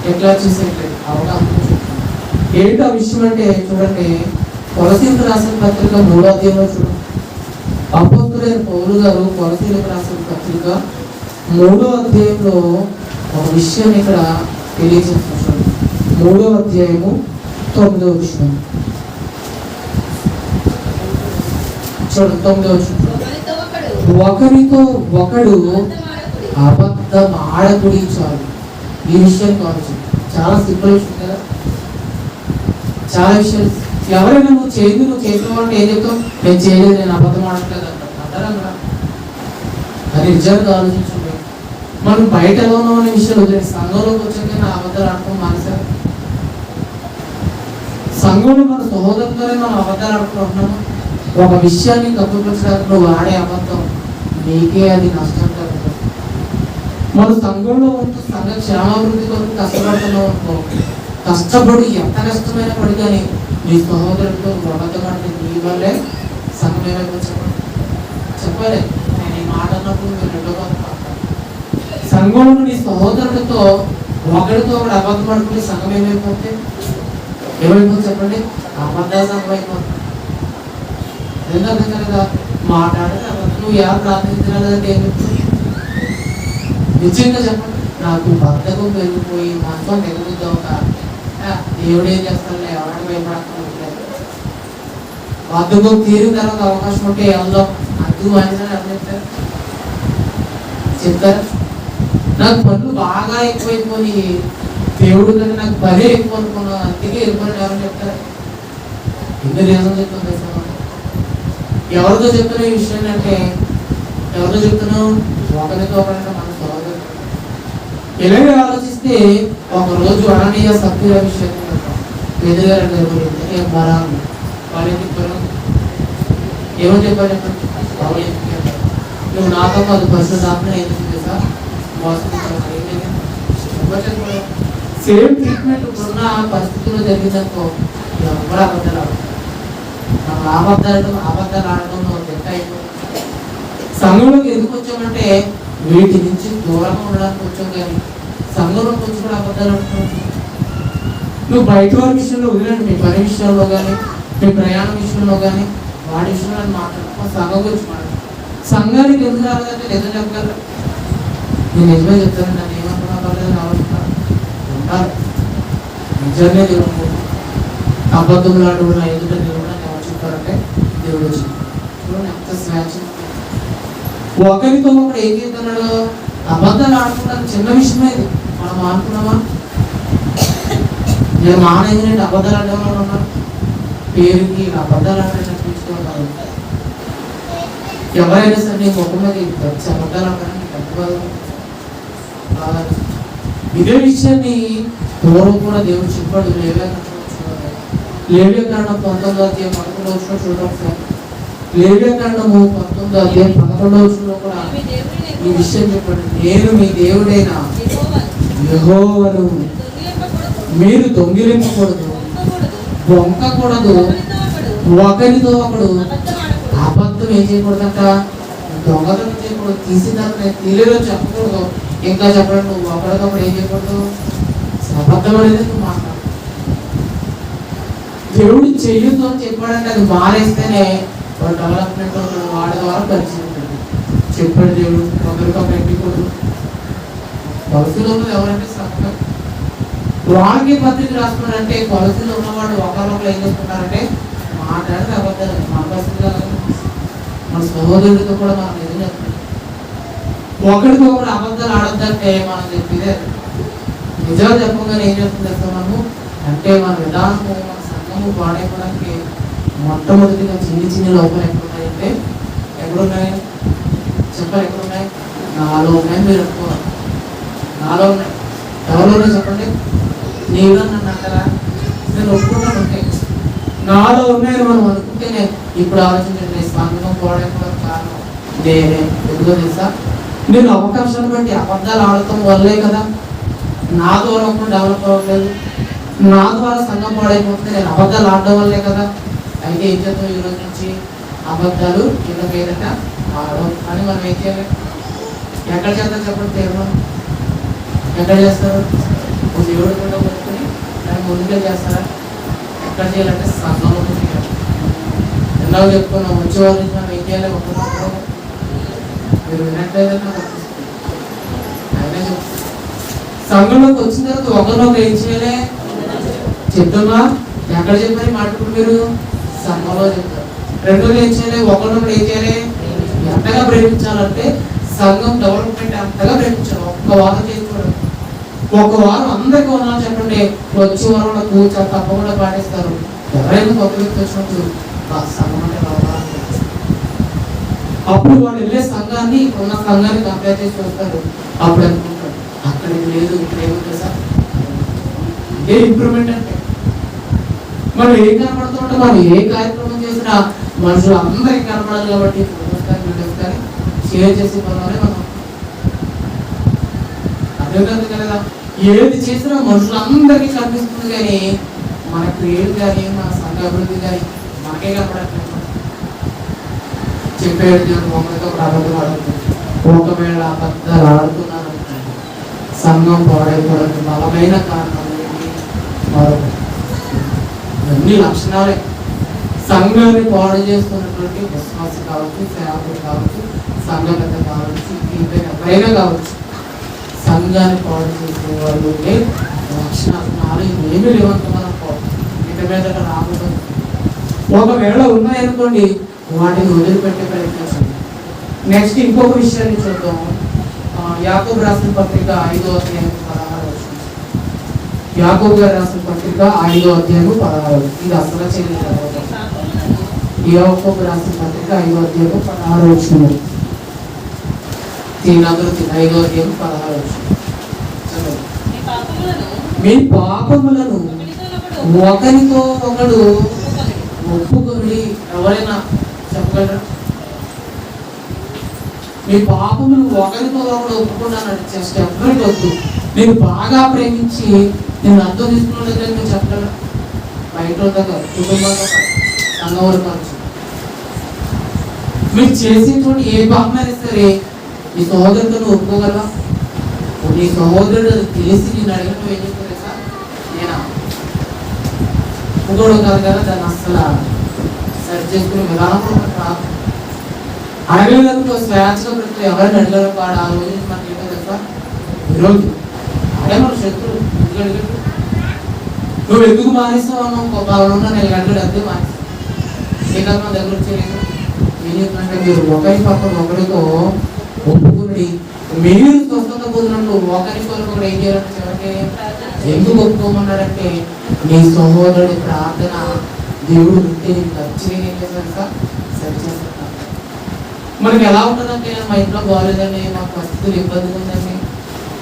ఎట్లా చూసేట్లేదు అవగాహన ఏంటి ఆ విషయం అంటే చూడండి, కొలసీలకు రాసిన పత్రిక 3వ అధ్యాయంలో చూడండి. అపోస్తలుడైన పౌలు గారు కొలసీలకు రాసిన పత్రిక 3వ అధ్యాయంలో ఒక విషయం ఇక్కడ తెలియజేస్తున్నారు. 3వ అధ్యాయము 9వ వచనం చూడండి. 9వ వచనం, ఒకరితో ఒకడు అబద్ధం ఆడకుడి చాలు. ఈ విషయాన్ని కావచ్చు. చాలా సింపుల్ విషయం కదా. చాలా విషయాలు ఎవరైనా నువ్వు చేసిన వాళ్ళని ఏం చెప్తావు? నేను చేయలేదు, నేను అబద్ధం ఆడట్లేదు అంటారా? అది నిజంగా ఆలోచించండి. మనం బయట ఎలా ఉన్నాం అనే విషయాలు వదిలేదు. సంఘంలోకి వచ్చాక నా అబద్ధాలు ఆడటం మానేశారు. సంఘంలో మన సహోదరులతోనే మనం అబద్ధాలు ఆడుకుంటున్నాము. ఒక విషయాన్ని కప్పుపరచడానికి నువ్వు ఆడే అబద్ధం నీకే అది నష్టం కలుగుతుంది. మన సంఘంలో ఉంటూ సంఘ క్షేమాభివృద్ధి కొరకు కష్టపడుతున్నావు అనుకో, కష్టపడి ఎంత కష్టమైన పడి కానీ నీ సహోదరుడితో అబద్ధపడితే నీ వల్లే సంఘం ఏమైపోయి చెప్పాలి. నేను ఈ మాట అన్నప్పుడు మీరు రెండో సంఘంలో నీ సహోదరుడితో ఒకరితో ఒకటి అబద్ధపడుకుని సంఘం ఏమైపోతే చెప్పండి? అబద్ధ సంఘం అయిపోతుంది. ఎందుకంటే కదా మాట్లాడితే అబద్ధం. నువ్వు ఎవరు ప్రార్థించగలదంటే ఏం చెప్తుంది? నిజంగా చెప్పండి. నాకు బద్ధకం పెరిగిపోయి మనతో నెగ్గుద్దాక దేవుడు ఏం చేస్తాను ఎవరైనా భయపడక్కర్లేదు. బద్ధకం తీరిన తర్వాత అవకాశం ఉంటే వెళ్దాం అర్థం మానేసాను ఎవరు చెప్తారు? నాకు పనులు బాగా ఎక్కువైపోయి దేవుడు కానీ నాకు పనే ఎక్కువ అనుకున్నాను అందుకే వెళ్ళిపోయిన ఎవరు చెప్తారు? ఎన్ని రీజన్ చెప్తాను ఎవరితో చెప్తున్నా ఈ విషయం అంటే ఎవరితో చెప్తున్నావు? ఒకరితో ఒకరైనా మన సోదరుడు. ఇలాగే ఆలోచిస్తే ఒక రోజు అననీయ సభ్యుల విషయం ఎదురుగారు ఏం బరాలు వాళ్ళు ఏం చెప్పారు? ఏమని చెప్పారు చెప్పండి? వాళ్ళు ఏం చెప్పారు? నువ్వు నాతో కాదు పరిశుద్ధాత్మ ఎందుకు చేసా సేమ్ ట్రీట్మెంట్ ఉన్న పరిస్థితుల్లో జరిగిందనుకో ఎవరు అబద్ధాలు ఆడతారు. మనం అబద్ధాలు ఆడటంలో ఎంత అయిపోతుంది. సంఘంలోకి ఎందుకు వచ్చామంటే వీటి నుంచి దూరంగా ఉండడానికి వచ్చాం, కానీ సంఘంలోకి వచ్చి కూడా అబద్ధాలు అంటున్నావు. నువ్వు బయట వారి విషయంలో వదిలేండి, మీ పని విషయంలో కానీ మీ ప్రయాణం విషయంలో కానీ వాడి విషయంలో మాట్లాడుకో, సంఘం గురించి మాట్లాడు. సంఘానికి ఎందుకు రాలేదంటే నిజం చెప్పగలరు. నేను నిజమే చెప్తాను, నన్ను ఏమనుకున్నా పర్లేదు రావాలంటారు ఉంటారు. నిజంగా దేవుడు అబద్ధం లాంటి కూడా ఎదుట దేవుడు అని ఎవరు చెప్పారంటే దేవుడు చూడండి ఎంత స్వేచ్ఛ. ఒకరితో ఒకడు ఏం చేస్తున్నాడు, అబద్ధాలు ఆడుకుంటాను. చిన్న విషయమే ఇది, మనం ఆడుకున్నామా? నేను మానేది అబద్ధాలు ఆడేవాళ్ళు ఉన్నారు, పేరుకి అబద్ధాలు ఆడేటప్పుడు ఎవరైనా సరే నీ ముఖం మీద వచ్చి అబద్ధాలు ఆడడానికి బాగా. ఇదే విషయాన్ని పూర్వం కూడా దేవుడు చెప్పాడు. లేవ్యకాండం 19వ అధ్యాయం 11వ వచనం చూడండి సార్. లేవ్యకాండము 19వ అధ్యాయం 11వ వచనంలో కూడా ఈ విషయం చెప్పాడు. నేను మీ దేవుడైన యెహోవాను, మీరు దొంగిలింపకూడదు, బొంకకూడదు, ఒకరితో ఒకడు అబద్ధం ఏం చేయకూడదంట, దొంగతనం చేయకూడదు, తీసిందని తెలియలో చెప్పకూడదు, ఇంకా చెప్పడం నువ్వు ఒకరికొకడు ఏం చేయకూడదు, అబద్ధం అనేది నువ్వు మాట్లాడు. దేవుడు చెయ్యొద్దు అని చెప్పాడంటే అది మారేస్తేనే వాడు డెవలప్మెంట్ వాడి ద్వారా పరిచయం చెప్పాడు. దేవుడు ఒకరికొకరు ఎక్కకూడదు. కొలసీలో ఉన్నది ఎవరంటే సత్యం. వాడికి పత్రిక రాసుకున్నారంటే కొలసీలో ఉన్నవాడు ఒకరికొకరు ఏం చేసుకుంటారంటే మాట్లాడితే అబద్ధాలు. మన పరిస్థితి మన సహోదరుడితో కూడా మనం నిజం చెప్తాం. ఒకరితో ఒకరు అబద్ధాలు ఆడొద్దంటే మనం చెప్పిదే నిజాలు చెప్పగానే ఏం చేస్తుంది తెలుసా మనము అంటే మన విధానము మన సంఘము పాడైపోవడానికి మొట్టమొదటిగా చిన్ని లోపల ఎక్కడున్నాయంటే ఎక్కడున్నాయి చెప్పాలి, ఎక్కడున్నాయి? నాలో ఉన్నాయి. మీరు అనుకోవాలి నాలో ఉన్నాయి. ఎవరు ఉన్నాయి చెప్పండి? నీలో నన్ను అంటారా? నేను ఒప్పుకుంటాను. ఉంటాయి నాలో ఉన్నాయని మనం అనుకుంటేనే ఇప్పుడు ఆలోచించండి. సంఘం పాడైపోవడానికి కారణం నేనే. ఎందుకో తెలుసా? నేను అవకాశాన్ని బట్టి అబద్ధాలు ఆడటం వల్లే కదా నా ద్వారా ఒకరు డెవలప్ అవ్వలేదు, నా ద్వారా సంఘం పాడైపోతుంది. నేను అబద్ధాలు ఆడడం వల్లే కదా. అయితే ఏం చేద్దాం, ఈ రోజు నుంచి అబద్ధాలు కింద పేదట ఆడడం అని మనం ఏం చేయాలి? ఎక్కడ చేద్దాం చెప్పండి? తీర్మానం ఎక్కడ చేస్తారు? దేవుడు కూడా కొనుక్కొని దాన్ని ముందుగా చేస్తారా? ఎక్కడ చేయాలంటే సంఘంలో చేయాలి. ఎలాగో చెప్పుకున్నాం, వచ్చేవారి నుంచి మనం ఏం చేయాలి? ఒక్కరు మీరు వినట్లేదని సంఘంలోకి వచ్చిన తర్వాత ఒకరినొకరు ఏం చేయాలి చెప్తామా? ఎక్కడ చెప్పారు మాట్లాడు? మీరు సంఘంలో చెప్తారు. రెండోది ఏం చేయాలి? ఒకరినొకరు ఏం చేయాలి? ఎంతగా ప్రేమించాలంటే సంఘం డెవలప్మెంట్ అంతగా ప్రేమించాలి. ఒక్క వారం చేసుకోవడం. ఒక వారం అందరికీ ఉన్నాను చెప్పండి. వచ్చే వారంలో కూర్చొని తప్పకుండా పాటిస్తారు. ఎవరైనా కొత్త వ్యక్తి వచ్చినప్పుడు సంఘం అంటే అప్పుడు వాడు వెళ్ళే సంఘాన్ని ఇప్పుడున్న సంఘాన్ని కంపేర్ చేసి వస్తారు. అప్పుడు అనుకుంటాడు అక్కడ ఇది లేదు, ఇక్కడ ఏముంది సార్, ఏ ఇంప్రూవ్మెంట్ అంటే మనం ఏం కనపడుతుంటే మనం ఏ కార్యక్రమం చేసినా మనుషులు అందరికీ కనపడాలి కాబట్టి ఫోటోస్ కానీ వీడియోస్ కానీ షేర్ చేసే పనులనే మనం అర్థం కదా. ఏది చేసినా మనుషులందరికీ కనిపిస్తుంది, కానీ మన క్రియేట్ కానీ మన సంఘ అభివృద్ధి కానీ మనకే కనపడట్లేదు. చెప్పేది దేవుడు ఒకరితో అబద్ధం ఆడుతుంది. ఒకవేళ అబద్ధాలు ఆడుతున్నారు సంఘం పాడైపోవడానికి బలమైన కారణాలు ఏంటి? మరొకటి ఇవన్నీ లక్షణాలే. సంఘాన్ని పాడు చేస్తున్నటువంటి విశ్వాసం కావచ్చు, సేవకులు కావచ్చు, సంఘ పెద్ద కావచ్చు, ఎవరైనా కావచ్చు, సంఘాన్ని పాడు చేసే వాళ్ళు లక్షణాలు ఏమీ లేవంత మనం ఇంటి మీద రాబోతుంది. ఒకవేళ ఉన్నాయనుకోండి వాటిని వదిలిపెట్టే ప్రయత్నించండి. నెక్స్ట్ ఇంకొక విషయాన్ని చూద్దాం. యాకోబు రాసిన పత్రిక 5వ అధ్యాయం 16వ వచనం. యాకోబు గారు రాసిన పత్రిక 5వ అధ్యాయం 16వ. ఇది అసలు చేయలేదు. యాకోబు రాసిన పత్రిక 5వ అధ్యాయం 16వ వచనం. 5వ అధ్యాయం 16వ వచనం. మీ పాపములను ఒకరితో ఒకడు ఒప్పుకొని. ఎవరైనా చెప్పగలరా? మీ పాపములు ఒకరితో ఒకడు ఒప్పుకున్నానంటే జస్ట్ ఎవరికి వద్దు. నేను బాగా ప్రేమించి నేను అర్థం తీసుకున్న దగ్గర మీరు చెప్పగలరా? బయట దగ్గర కుటుంబంతో సంఘం వరకు మీరు చేసేటువంటి ఏ పాపమైనా సరే నీ సహోదరుతో నువ్వు ఒప్పుకోగలవా? నీ సహోదరుడు తెలిసి నేను అడిగిన నువ్వు ఏం చెప్తారు సార్? నేనా ఒప్పుకోవడం కాదు కదా, దాన్ని అసలు సరి చేసుకునే విధానం కూడా రాదు. అడగలేదు స్వేచ్ఛగా ప్రతి ఎవరైనా అడిగారు వాడు ఆ రోజు మనకి ఏంటో తెలుసా? ఈరోజు అదే మన శత్రువు ఎందుకు అడిగాడు? నువ్వు ఎందుకు మానేస్తావు అన్న బాగున్నా నేను గంటలు అంతే మానేస్తాను. ఏ కాదు మన దగ్గర వచ్చేది ఏం చెప్తుందంటే మీరు ఒకరి పక్కన ఒకరితో ఒప్పుకుని మీరు స్వస్థత పొందినట్లు ఒకరికొకరు ఏం చేయాలంటే ఎందుకు ఒప్పుకోమన్నాడంటే నీ సహోదరుడి ప్రార్థన దేవుడు ఉంటే నీకు ఖచ్చితంగా ఏం చేస్తాను సార్ సరి చేస్తాను. మనకి ఎలా ఉంటుందంటే మా ఇంట్లో బాగోలేదండి, మా పరిస్థితులు ఇబ్బందిగా ఉందండి,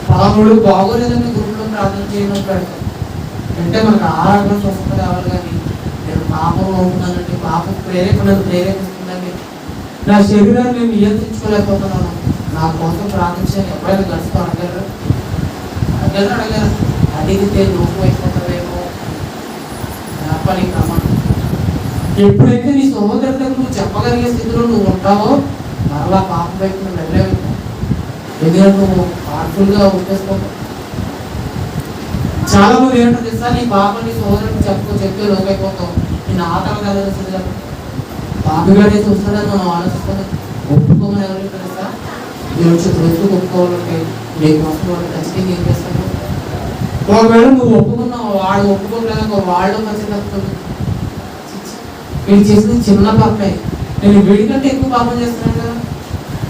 పాముడు బాగోలేదని గురువులో ప్రార్థన చేయడం పెడతాం. అంటే మనకు ఆరాధన స్వస్థత కావాలి, కానీ నేను పాపంలో ఉంటున్నానండి, పాపం ప్రేరేపిస్తుందండి, నా శరీరాన్ని నేను నియంత్రించుకోలేకపోతున్నాను, నా కోసం ప్రార్థించాను ఎప్పుడైనా గడుస్తూ అడగలరు అడిగితే లోపు అయిపోతుందేమో పని ప్రమాణం. ఎప్పుడైతే నీ సహోదరులకు నువ్వు చెప్పగలిగే స్థితిలో నువ్వు ఉంటావో మరలా పాపం వైపు నువ్వు వెళ్ళలేవు. ఎందుకంటే నువ్వు హార్ట్ఫుల్గా వచ్చేసుకోవు. చాలా మంది ఏంటో తెలుసా, నీ పాప నీ సహోదరుడికి చెప్తే లోకైపోతావు. నేను ఆటలు కలగలుస్తుంది కదా, పాపిగానే చూస్తాడని మనం ఆలోచిస్తాను. ఒప్పుకోమని ఎవరికి తెలుసా? దేవుడు రోజు ఒప్పుకోవాలంటే నీకు వస్తువు ఖచ్చితంగా ఏం చేస్తాను. ఒకవేళ నువ్వు ఒప్పుకున్నావు, వాడు ఒప్పుకోలేక వాళ్ళు ఖచ్చితంగా వీడు చేసింది చిన్న పాపే, నేను వీడికంటే ఎక్కువ పాపం చేస్తున్నాను కదా.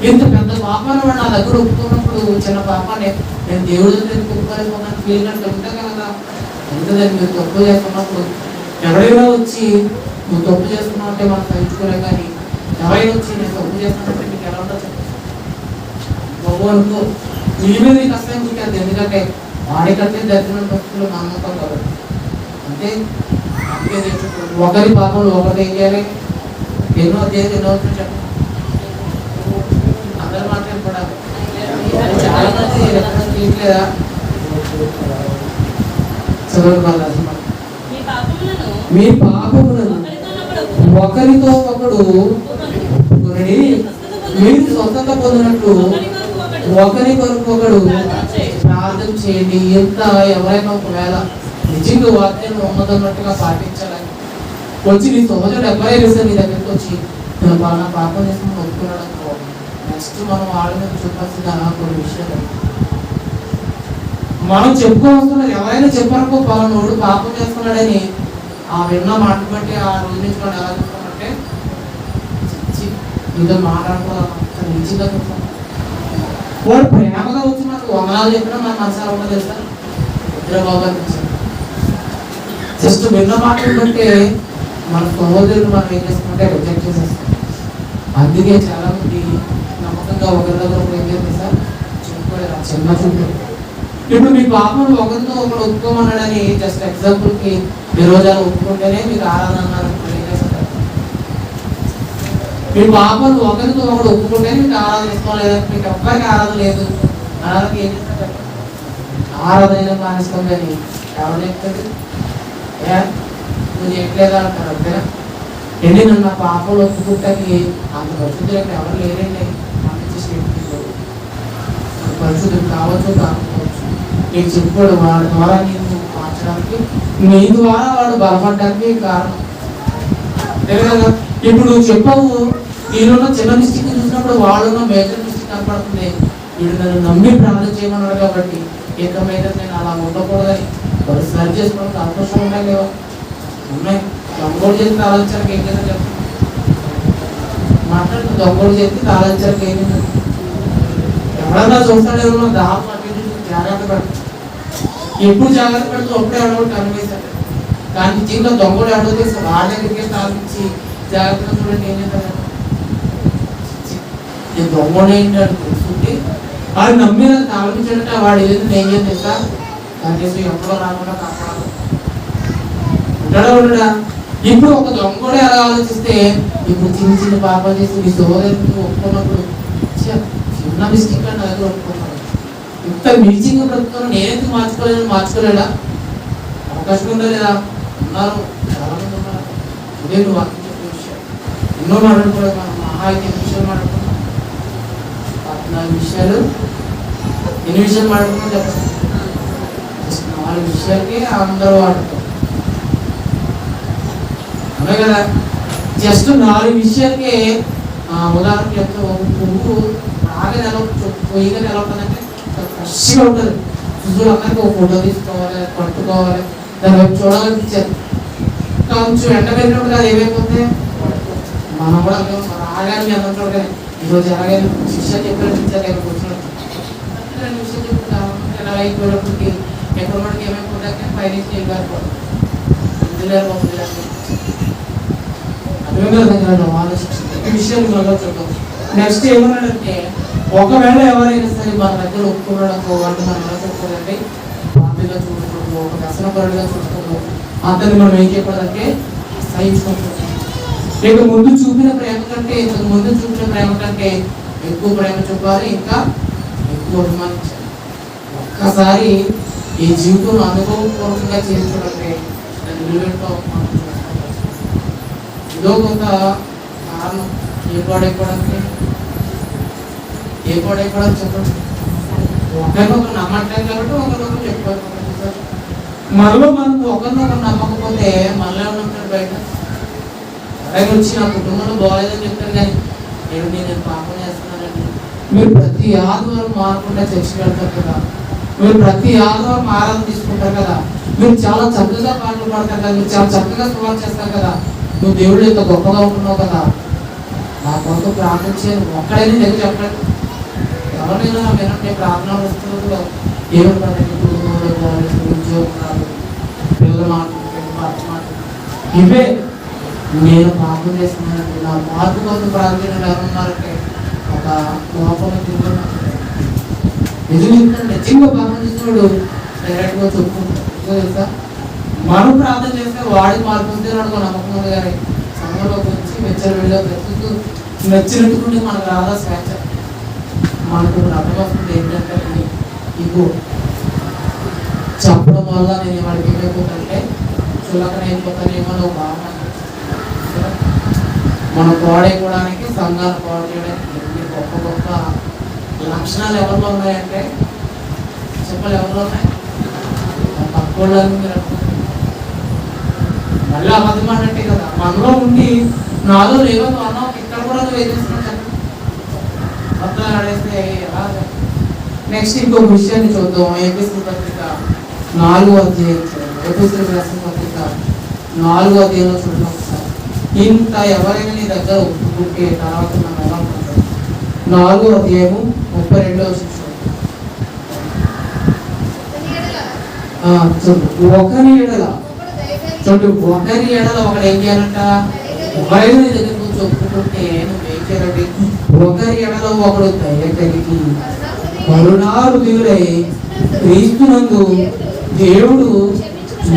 ఇంత పెద్ద పాపాన్ని వాడు నా దగ్గర ఒప్పుకున్నప్పుడు చిన్న పాపాన్ని నేను దేవుడి దగ్గర ఒప్పుకోలేకపోతున్నాను వీళ్ళంటే ఉంటాం కదా. ఎంతదండి మీరు తప్పు చేస్తున్నప్పుడు ఎవరైనా వచ్చి నువ్వు తప్పు చేస్తున్నావు అంటే మనం సహించుకోలే, కానీ ఎవరైనా వచ్చి నేను తప్పు చేస్తున్నప్పుడు నీకు ఎలా ఉంటుందో చెప్పు. బాబు అనుకో నీ మీద నీకు కష్టం చూపించదు, ఎందుకంటే వాడికంటే దరిద్రమైన భక్తులు నమ్మకం కాబట్టి. అంటే ఒకరి పాపంలో ఒకటి ఏం చేయాలి? ఎన్నో అధ్యాయులు ఎన్నో చెప్పండి, అందరూ మాట్లాడుకోవడానికి చాలా మంది రెఫరెన్స్ తీయట్లేదా? చదవడం మీ పాపములను ఒకరితో ఒకడు ఒప్పుకొని మీరు స్వస్థత పొందినట్లు ఒకరి కొరకు ఒకడు ప్రార్థన చేయండి. ఎంత ఎవరైనా ఒకవేళ నిజంగా వాక్యం ఉన్నదన్నట్టుగా పాటించాలని వచ్చి నీ సహోదరుడు ఎవరైనా సరే నీ దగ్గరికి వచ్చి నేను బాగా పాపం చేసుకుని ఒప్పుకున్నాడు అనుకో, నెక్స్ట్ మనం వాళ్ళ మీద చూపాల్సిన కొన్ని విషయాలు మనం చెప్పుకోవస్తున్నది. ఎవరైనా చెప్పారనుకో పలానోడు పాపం చేస్తున్నాడని, ఆ విన్న మాట బట్టి ఆ రోజు నుంచి మనం ఎలా చూస్తామంటే మీతో మాట్లాడుకోవాలి నిజంగా చూస్తాం. వాడు ప్రేమగా వచ్చి మనకు వందనాలు చెప్పినా మన మనసాలు ఉండదు తెలుసా? నిద్రబాగా జస్ట్ విన్న మాటలు బట్టే మన సహోదరులు మనం ఏం చేస్తామంటే రిజెక్ట్ చేసేస్తాం. అందుకే చాలా మంది నమ్మకంగా ఒకరి దగ్గర ఒకరు ఏం చేస్తారు సార్ చెప్పుకోలేరు, చిన్న చూపు. ఇప్పుడు మీ పాపం ఒకరితో ఒకరు ఒప్పుకోమన్నాడని జస్ట్ ఎగ్జాంపుల్కి ఈ రోజు అలా ఒప్పుకుంటేనే మీకు ఆరాధన అన్నారు. మీ పాపలు ఒకరితో ఒకరు ఒప్పుకుంటే మీకు ఆరాధన ఇష్టం లేదంటే మీకు ఎవ్వరికి ఆరాధన లేదు, ఆరాధన ఏం చేస్తారు? ఆరాధన మానేస్తాం, కానీ ఎవరు చెప్తారు నువ్వు చేయట్లేదా అంటారు. అంతేనా? ఏంటి నన్ను నా పాపలు ఒప్పుకుంటానికి అంత పరిస్థితులు ఎవరు లేరండి. పరిస్థితులు కావచ్చు కాకపోవచ్చు, నీకు చెప్పుకోడు వాడి ద్వారా నీకు మార్చడానికి, నీ ద్వారా వాడు బలపడడానికి కారణం కదా. ఇప్పుడు నువ్వు చెప్పవు, నీలో చిన్న మిస్టేక్ చూసినప్పుడు వాళ్ళలో మేజర్ మిస్టేక్ కనపడుతుంది. వీడు నన్ను నమ్మి ప్రార్థన చేయమన్నాడు కాబట్టి ఇక మీద నేను అలా ఉండకూడదని వాడు సరి చేసుకోవడానికి అవకాశం ఉన్నాయి లేవా? ఉన్నాయి. దొంగోడు చేసి ఆలోచించడానికి ఏం చేద్దాం చెప్పండి, మాట్లాడుతూ దొంగోడు చేసి ఆలోచించడానికి ఏం చేద్దాం? ఎవరన్నా చూస్తాడేమో దాహం అటు జాగ్రత్త పడుతుంది. ఎప్పుడు జాగ్రత్త పడుతూ అప్పుడే ఎవడో కనిపిస్తాడు, కానీ నిజంగా దొంగోడు ఎవడో చేసి వాళ్ళ దగ్గరికి స్థాపించి జాగ్రత్తగా చూడండి ఏం చేద్దాం. నేను దొంగోడు ఏంటి అని తెలుసుకుంటే వాడు నమ్మి నాకు ఆలోచించాడంటే వాడు ఏదైతే ఏం చేద్దాం సార్ దానికేసి ఎప్పుడో రాకుండా కాపాడాలి ఉంటాడా ఉండడా? ఇప్పుడు ఒక దొంగోడే అలా ఆలోచిస్తే ఇప్పుడు చిన్న చిన్న పాపాలు చేసి నీ సోదరుని ఒప్పుకున్నప్పుడు చిన్న మిస్టేక్ అని నా దగ్గర ఒప్పుకున్నాడు, ఇంత మిర్చింగ్ బ్రతుకున్నాను నేనెందుకు మార్చుకోలేడా? అవకాశం ఉందా లేదా? ఉన్నారు, చాలా మంది ఉన్నారు. ఇదే నువ్వు వాక్యం చెప్పే విషయం. ఎన్నో మాట్లాడుకోవడం మనం మహా అయితే విషయాలు మాట్లాడుకున్నాం? 14 విషయాలు. ఎన్ని విషయాలు మాట్లాడుకున్నాం చెప్పండి? 4 విషయాలకి అందరూ వాడుతారు, అవునా కదా? జస్ట్ 4 విషయాలకి ఉదాహరణకు చెప్తే, ఒక పువ్వు బాగా పొయ్యిగా ఎలా ఉంటుందంటే ఫ్రెష్గా ఉంటుంది. అందరికీ ఒక ఫోటో తీసుకోవాలి, పట్టుకోవాలి, దాని వైపు చూడాలనిపించారు. కొంచెం ఎండ పెరిగినప్పుడు అది ఏమైపోతుంది, మనం కూడా రాగానే అందరూ కానీ ఈరోజు ఎలాగైనా శిక్ష చెప్పారనిపించారు. ఇక్కడ వచ్చినప్పుడు 2 విషయాలు చెప్తున్నా ఎలా అయిపోయినప్పటికి ఎక్కడ మనకి ఏమైపోతాయి పైనుంచి చేయగలిపోతాం. ఈ విషయాలు మనం చూద్దాం. నెక్స్ట్ ఏమన్నాడంటే, ఒకవేళ ఎవరైనా సరే మన దగ్గర ఒప్పుకున్నాడు అంటే మనం ఎలా చెప్పుకోవాలంటే, పాపిగా చూడకూడదు, ఒక వ్యసనపరుడిగా చూడకూడదు, అతన్ని మనం ఏం చెప్పాలంటే సహించుకోకూడదు. ఇక ముందు చూపిన ప్రేమ కంటే, ఇంతకు ముందు చూపిన ప్రేమ కంటే ఎక్కువ ప్రేమ చూపాలి, ఇంకా ఎక్కువ అభిమానించాలి. ఒక్కసారి ఈ జీవితం అనుభవపూర్వకంగా చేయించాలంటే దాన్ని నిలబెట్టో ఇదో కొంత కారణం. ఏ పాడైపోవడానికి చెప్పండి. ఒకరినొకరు నమ్మట్లేదు కాబట్టి ఒకరినొకరు చెప్పుకోవాలి. మనలో మనం ఒకరినొకరు నమ్మకపోతే మనలో ఉంటాడు బయట. ఎవరైనా వచ్చి నా కుటుంబంలో బాగాలేదని చెప్తారు, కానీ నేను పాపం చేస్తున్నానండి. మీరు ప్రతి ఆదివారం మారకుండా చర్చికి వెళ్తారు కదా, మీరు ప్రతి ఆదివారం ఆరాధన తీసుకుంటారు కదా, మీరు చాలా చక్కగా పాటలు పాడతారు కదా, మీరు చాలా చక్కగా సువార్త చేస్తారు కదా, నువ్వు దేవుడు ఎంత గొప్పగా ఉంటున్నావు కదా, నా కొరకు ప్రార్థన చేయను. ఒక్కడైనా దగ్గర చెప్పండి. ఎవరైనా వినండి, ప్రార్థన వస్తువులు ఏమనుకోండి, ఉద్యోగం రాదు, పిల్లలు మాట్లాడుతుంది, ఇవే నేను ప్రార్థన చేస్తున్నానండి, నా మార్పు కోసం ప్రార్థన ఎవరున్నారంటే ఒక లోపల నిజంగా ప్రార్థన చేసినవాడు డైరెక్ట్గా చెప్పుకుంటాడు. తెలుసా, మనం ప్రార్థన చేస్తే వాడికి మార్పు ఉంటే అనుకో నమ్మకం ఉంది, కానీ సమయంలోకి వచ్చి వెచ్చలు వెళ్ళి వెతుకు నచ్చినట్టుకుంటే మనకు రాదా స్వేచ్ఛ. మనకు అర్థం వస్తుంది ఏంటంటే, ఇగో చెప్పడం వల్ల నేను వాడికి ఏమైపోతానంటే చులకన అయిపోతానేమో అని ఒక భావన. మన పాడైపోవడానికి, సంఘాన్ని పాడు చేయడానికి ఎన్ని గొప్ప గొప్ప లక్షణాలు ఎవరిలో ఉన్నాయంటే చెప్పలు ఎవరిలో ఉన్నాయి? పక్కోళ్ళని మీరు మళ్ళీ అబద్ధం అంటే కదా, మనలో ఉండి నాలో లేవో అన్నావు, ఇక్కడ కూడా నువ్వు ఎదురుస్తున్నావు మొత్తం ఆడేస్తే ఎలా? నెక్స్ట్ ఇంకొక విషయాన్ని చూద్దాం. ఎపిసీ పత్రిక 4వ అధ్యాయం చూడండి. ఎపిసీ రాసిన పత్రిక 4వ అధ్యాయంలో చూడండి ఒకసారి. ఇంత ఎవరైనా నీ దగ్గర ఒప్పుకుంటే తర్వాత మనం ఎలా ఉంటాం? 4వ అధ్యాయము 32వ వచనం చూడండి. ఒకరి ఎడల ఒకడు ఏం చేయాలంట? ఎవరైనా నీ దగ్గర నుంచి ఒప్పుకుంటే నువ్వు ఏం చేయాలంటే, ఒకరి ఎడల ఒకడు దయ కలిగి కరుణాహృదయుడై క్రీస్తునందు దేవుడు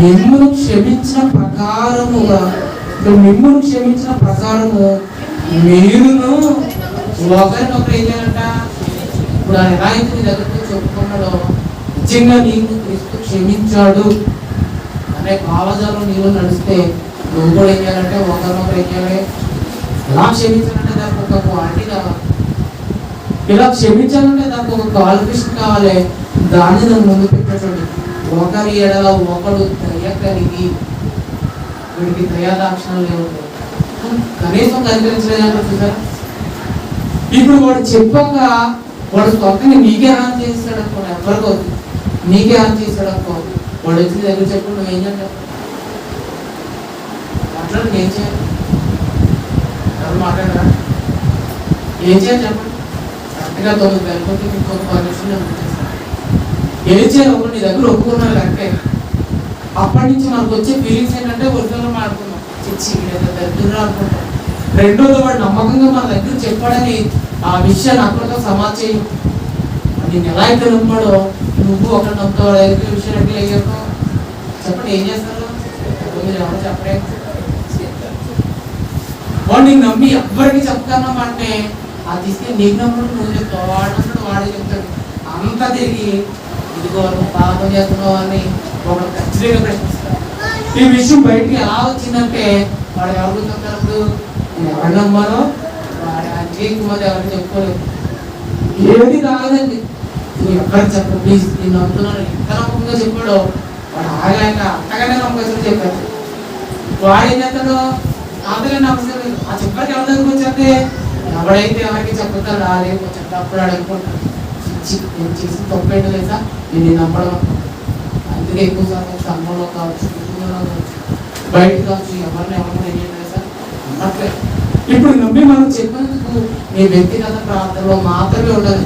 మిమ్మును క్షమించిన ప్రకారముగా మీరును ఒకరినొకరు ఏం చేయాలంట? ఇప్పుడు ఆయన ఎలా అయితే నీ దగ్గరకు చెప్పుకున్నాడో, నిజంగా నీకు క్రీస్తు క్షమించాడు అనే భావజాలం నీలో నడిస్తే నువ్వు కూడా ఏం చేయాలంటే ఒకరినొకరు ఏం చేయాలి? ఎలా క్షమించాలంటే దానికి ఒక క్వాలిటీ కావాలి. ఇలా క్షమించాలంటే దానికి ఒక క్వాలిఫికేషన్ కావాలి. దాన్ని నువ్వు ముందు పెట్టేటండి. ఒకరి ఎడల ఒకడు దయ కలిగి, వీడికి దయాదాక్షణాలు లేవు, కనీసం కనిపించలేదంటే చూసారా? ఇప్పుడు వాడు చెప్పాక వాడు స్వతంగా నీకే హాని చేస్తాడు అనుకో, ఎవరికో నీకే హాని చేస్తాడు అనుకో, వాడు వచ్చి దగ్గర చెప్పు, నువ్వు ఏం చేయాలి? మాట్లాడు, ఏం చేయాలి? ఎవరు మాట్లాడరా? ఏం చేయాలి చెప్పండి. కరెక్ట్గా 9 వెళ్ళిపోతే ఇంకొక 10 నిమిషాలు ఏం చేయాలి? ఒకటి నీ దగ్గర ఒప్పుకున్నారు అంటే అప్పటి నుంచి మనకు వచ్చే ఫీలింగ్స్ ఏంటంటే ఒరిజినల్ మాట్లాడుకున్నాం, చిచ్చి దగ్గర అనుకుంటాం. రెండోది వాడు నమ్మకంగా మన దగ్గర చెప్పాడని ఆ విషయాన్ని అక్కడితో సమాజ్ చేయి. నేను ఎలా అయితే నమ్మాడో నువ్వు ఒకటి నమ్ముతావు, దగ్గర విషయాలు ఎట్లా అయ్యాకో చెప్పండి. ఏం చేస్తారు? మీరు ఎవరు చెప్పడే, వాడు నీకు నమ్మి ఎవ్వరికి చెప్తాను అంటే అది తీసుకెళ్ళి నీకు నమ్మడు, నువ్వు చెప్తావు, వాడు నమ్మడు, వాడే చెప్తాడు. అంతా తిరిగి ఇదిగో నువ్వు పాపం చేస్తున్నావు అని ఒకడు ఖచ్చితంగా ప్రశ్నిస్తాడు. ఈ విషయం బయటికి ఎలా వచ్చిందంటే వాడు ఎవరు చెప్తారు? నేను ఎవరు నమ్మానో వాడే అని అందుకే ఎక్కువ మంది ఎవరికి చెప్పుకోలేదు. ఏది రాలేదండి, నువ్వు ఎక్కడ చెప్పు ప్లీజ్, నేను నమ్ముతున్నాను. ఎంత నమ్మకంగా చెప్పాడో వాడు ఆగలేక అంతగానే నమ్మకం చెప్పాడు. వాడు ఏం చేస్తాడో అంతగా నమ్మకం లేదు. ఆ చెప్పాక ఎవరి దగ్గరకు వచ్చేస్తే ఎవడైతే ఎవరికి చెప్పుతాడు రాలేదు వచ్చాడు అప్పుడు వాడు అనుకుంటాడు నేను చేసిన తప్పు ఏంటో తెలుసా, నేను నమ్మడం అనుకుంటాను. అందుకే ఎక్కువ శాతం సంఘంలో కావచ్చు, కుటుంబంలో కావచ్చు, బయట కావచ్చు, ఎవరిని ఏం చేయాలి నమ్మట్లేదు. ఇప్పుడు నమ్మి మనం చెప్పినందుకు నీ వ్యక్తిగత ప్రాంతంలో మాత్రమే ఉండదు.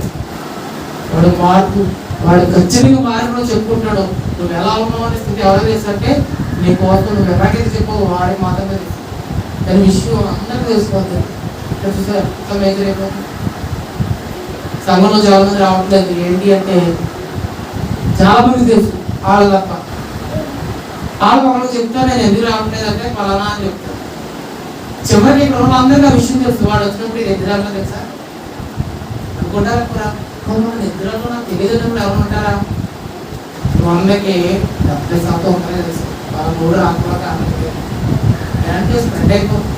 వాడు మార్పు, వాడు ఖచ్చితంగా మారినో చెప్పుకుంటాడు. నువ్వు ఎలా ఉన్నావు అనే స్థితి ఎవరు చేస్తారంటే నీ కోసం నువ్వు ఎలాగైతే చెప్పవు వాడికి మాత్రమే తెలుసు. దాని విషయం అందరికీ తెలిసిపోతుంది. చూసారు ఎంత మేజర్ అయిపోతుంది. సంఘంలో చాలా మంది రావట్లేదు ఏంటి అంటే చాలా మంది తెలుసు వాళ్ళు తప్ప. వాళ్ళకి చెప్తా నేను ఎందుకు రావట్లేదు అంటే ఫలానా అని చెప్తాను. చివరికి ఇక్కడ ఉన్న అందరికీ ఆ విషయం తెలుసు. వాడు వచ్చినప్పుడు ఇది ఎదురాలో తెలుసా అనుకుంటారా కూడా నిద్రలో నాకు తెలియదున్నప్పుడు ఎవరు ఉంటారా? 100కి 70% ఉంటారే తెలుసు. వాళ్ళ మూడు రాకుండా కారణం స్ప్రెడ్ అయిపోతుంది.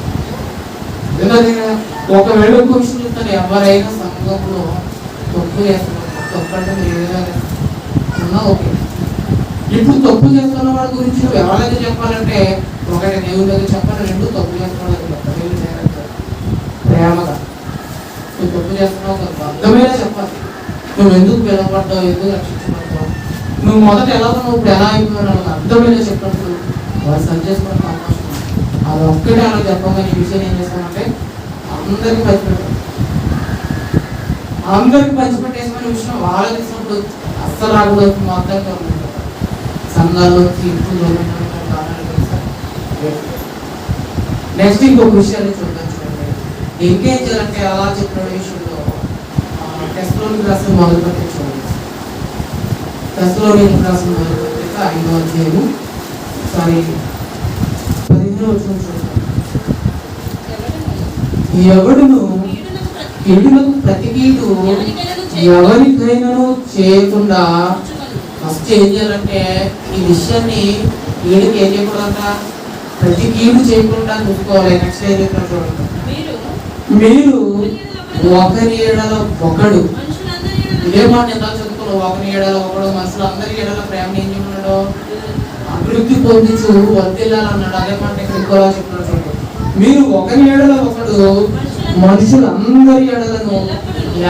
ఒకవేళ ఒక విషయం చెప్తాను, ఎవరైనా సంఘంలో తప్పు చేస్తున్నారు, తప్పు అంటే మీరు ఏదైనా ఉన్నా ఓకే. ఇప్పుడు తప్పు చేస్తున్న వాడి గురించి నువ్వు ఎవరైతే చెప్పాలంటే ఒకటి దేవుడి దగ్గర చెప్పాలి, రెండు తప్పు చేస్తున్న దగ్గర చెప్పాలి. ప్రేమగా నువ్వు తప్పు చేస్తున్నావు ఒక అర్థమైనా చెప్పాలి. నువ్వు ఎందుకు పిలవబడ్డావు, ఎందుకు రక్షించబడ్డావు, నువ్వు మొదట ఎలా ఉన్నావు ఇప్పుడు ఎలా అయిపోయినావు అర్థమైనా చెప్పినప్పుడు వాడు సరి చేసుకోవడానికి అవకాశం. అది ఒక్కటే అలా చెప్పగానే ఈ విషయం ఏం చేస్తామంటే అందరికీ పంచిపెట్టాం. అందరికి పంచిపెట్టేసిన విషయం వాళ్ళకి ఇచ్చినప్పుడు అస్సలు రాకూడదు. మొత్తంగా సంఘాల్లోకి ఇప్పుడు నెక్స్ట్ ఇంకొక విషయాన్ని చూద్దాం. చూడండి ఇంకేం చేయాలంటే అలా చెప్పిన విషయంలో టెస్ట్లోని రాసిన మొదలు పెట్టి చూడండి. టెస్ట్లోని రాసిన మొదలు పెట్టి 5వ అధ్యాయము 15వ వచనం చూడండి. ఎవడును కీడులకు ప్రతి కీడు ఎవరికైనాను చేయకుండా ఫస్ట్ ఏం చేయాలంటే ఈ విషయాన్ని కీడుకి ఏం చేయకూడదంట, ప్రతి కీడు చేయకుండా చూసుకోవాలి. నెక్స్ట్ ఏం చెప్పిన చూడండి. మీరు ఒకరి ఏడల ఒకడు, ఇదే మాట ఎంత చదువుకున్నావు, ఒకరి ఏడల ఒకడు మనుషులందరి ఏడల ప్రేమను ఏం చెప్పినాడు, అభివృద్ధి పొందించు వర్తిల్లాలన్నాడు. అదే మాట ఎక్కువగా చెప్పినాడు చూడండి. మీరు ఒకరి ఏడల ఒకడు మనుషులందరి ఏడలను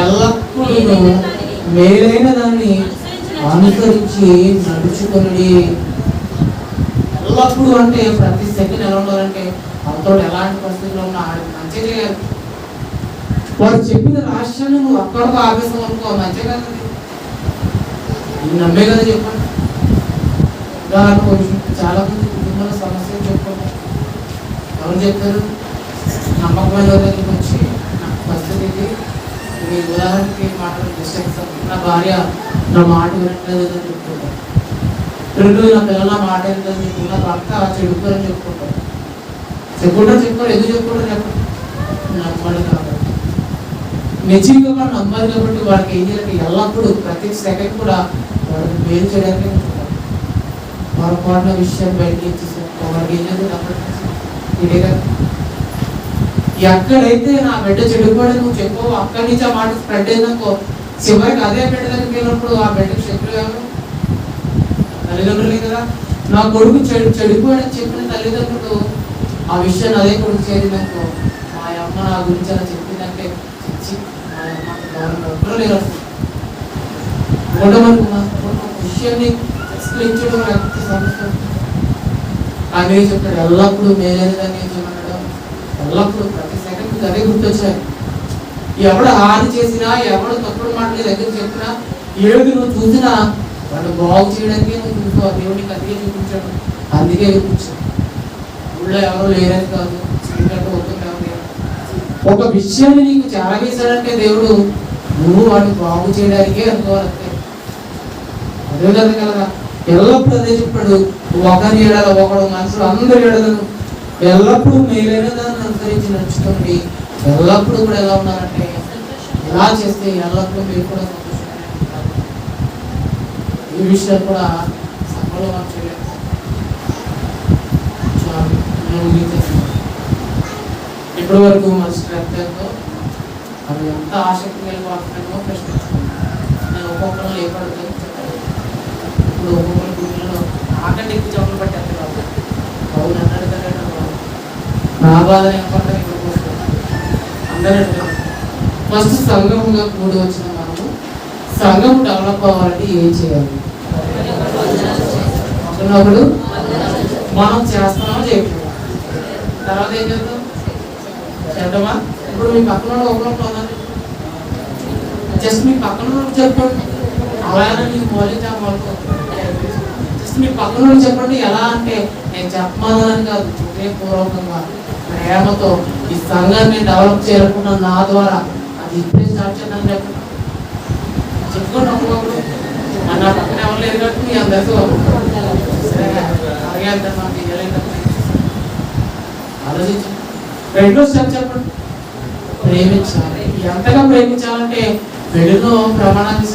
ఎల్లప్పుడూ మేలైన దాన్ని అనుసరించి నడుచుకొని. ఎల్లప్పుడూ అంటే ప్రతి సెకండ్ ఎలా ఉండాలంటే అంతో ఎలాంటి పరిస్థితుల్లో ఉన్నా మంచిగా చేయాలి. వాడు చెప్పిన రాష్ట్రాన్ని నువ్వు అక్కడితో ఆవేశం అనుకో మంచిగా కదా, నువ్వు నమ్మే కదా చెప్పండి. చాలా మంది కుటుంబంలో సమస్యలు చెప్పుకుంటారు. ఎవరు చెప్తారు? నమ్మకమైన దగ్గరికి వచ్చి నాకు పరిస్థితి ఇది, మీ ఉదాహరణకి మాటలు డిస్టెక్స్ నా భార్య నా మాట వినట్లేదు అని చెప్పుకుంటారు. రెండు నా పిల్లల మాట వినట్లేదు చెప్పి నా భర్త చెడుకోరని చెప్పుకుంటారు. చెప్పుకోరు ఎందుకు చెప్పుకోవడం చెప్పండి, నమ్మడు కాబట్టి. నిజంగా వాడు నమ్మాలి కాబట్టి వాడికి ఏం చేయాలంటే ఎల్లప్పుడూ ప్రతి సెకండ్ కూడా వాడికి మేలు చేయడానికి ఉంటున్నారు. పొరపాటున విషయాన్ని బయటకి ఇచ్చేసారు వాడికి ఏం చేయాలి ఇదే కదా. ఎక్కడైతే నా బిడ్డ చెడిపోయి నువ్వు చెప్పు అక్కడి నుంచి ఆ మాట స్ప్రెడ్ అయిందనుకో, చివరికి అదే బిడ్డ దగ్గరికి వెళ్ళినప్పుడు ఆ బిడ్డకి శత్రువు ఎవరు? తల్లిదండ్రులే కదా. నా కొడుకు చెడిపోయాడని చెప్పిన తల్లిదండ్రులు ఆ విషయాన్ని అదే కొడుకు చేరిందనుకో, మా అమ్మ నా గురించి అలా చెప్పిందంటే ఎవరు లేరు విషయాన్ని ఎక్స్ప్లెయిన్ సమస్య. ఆయన చెప్తాడు ఎల్లప్పుడూ మేలేదని ఏమన్నాడు, ఎల్లప్పుడూ ప్రతి సెకండ్ అదే గుర్తొచ్చాయి. ఎవడు హాని చేసినా ఎవడు తప్పుడు మాటలు దగ్గర చెప్పినా ఏడు నువ్వు చూసినా వాడు బాగు చేయడానికి నువ్వు చూసుకో. దేవుడికి అందుకే చూపించాడు, అందుకే చూపించాడు. ఊళ్ళో ఎవరు లేరని కాదు, చీకట్టు వస్తుంటే ఒక విషయాన్ని నీకు చేరవేశాడంటే దేవుడు నువ్వు వాడిని బాగు చేయడానికే అనుకోవాలంటే. అదే కదా కదా ఎల్లప్పుడూ అదే చెప్పాడు, ఒకరి ఏడాల ఒకడు మనుషులు అందరి ఏడలను ఎల్లప్పుడూ మేలైన దాన్ని అనుసరించి నడుచుకోండి. ఎల్లప్పుడూ కూడా ఎలా ఉన్నారంటే ఎలా చేస్తే ఎల్లప్పుడూ మీరు కూడా సంతోషంగానే ఉంటారు. ఈ విషయాలు కూడా సంఘంలో మనం చేయలేదు. ఇప్పటి వరకు మన శ్రద్ధతో మనం ఎంత ఆసక్తి కలిగి వాడుతున్నామో ప్రశ్నించుకున్నాం. నేను ఒక్కొక్కరు లేపడుతుంది చెప్పాలి. ఇప్పుడు ఒక్కొక్కరి గుడిలో నాకంటే ఎక్కువ చెప్పులు పట్టేది కాదు. అవును అన్నాడు కదా, నా బాధ ఏమంటే ఇక్కడికి వస్తుంది అందరూ అడుగుతారు. ఫస్ట్ సంఘముగా కూడి వచ్చిన మనము సంఘం డెవలప్ అవ్వాలంటే ఏం చేయాలి? ఒకనొకడు మనం చేస్తున్నామో చేయట్లేదు. తర్వాత ఏం చేద్దాం? చేద్దామా? ఇప్పుడు మీ పక్కన ఒకరిలో ఉన్నది జస్ట్ మీ పక్కన చెప్పండి. అలాగే నీకు మౌలిక జస్ట్ మీ పక్కన చెప్పండి. ఎలా అంటే నేను చెప్పమని కాదు, హృదయపూర్వకంగా ప్రేమతో ఈ సంఘాన్ని డెవలప్ చేయాలనుకున్న నా ద్వారా అది ఇప్పుడే స్టార్ట్ చేద్దాం చెప్పండి. చెప్పుకోండి ఒకరు. నా పక్కన ఎవరు లేదు కాబట్టి మీ అందరితో ఆలోచించండి. రెండో స్టెప్ చెప్పండి, ప్రేమించాలి. ఎంతగా ప్రేమించాలంటే పెళ్ళిలో ప్రమాణాలు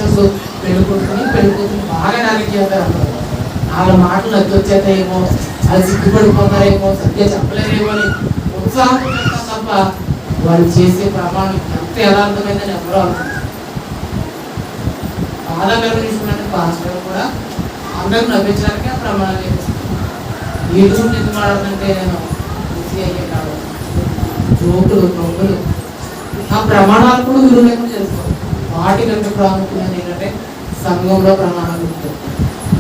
పెళ్ళిపోతుంది బాగా నాలుగు చేస్తారు. నాలుగు మాటలు నచ్చి వచ్చేస్తాయేమో, అది సిగ్గుపడిపోతారేమో, సరిగ్గా చెప్పలేరేమో అని ఉత్సాహం చేస్తాం తప్ప వాళ్ళు చేసే ప్రమాణం ఎంత యథార్థమైందని ఎవరో అనుకుంటారు. బాధాకరమైన విషయం పాస్టర్ కూడా అందరూ నవ్వించడానికి ఆ ప్రమాణాలు చేస్తారు. వీళ్ళు ఎందుకు మాట్లాడుతుంటే నేను బిజీ అయ్యే కాదు, జోకులు నొప్పులు ఆ ప్రమాణాలు కూడా విలువ లేకుండా చేస్తారు. వాటికంటే ప్రాముఖ్యమైన ఏంటంటే సంఘంలో ప్రమాణాలు ఉంటాయి.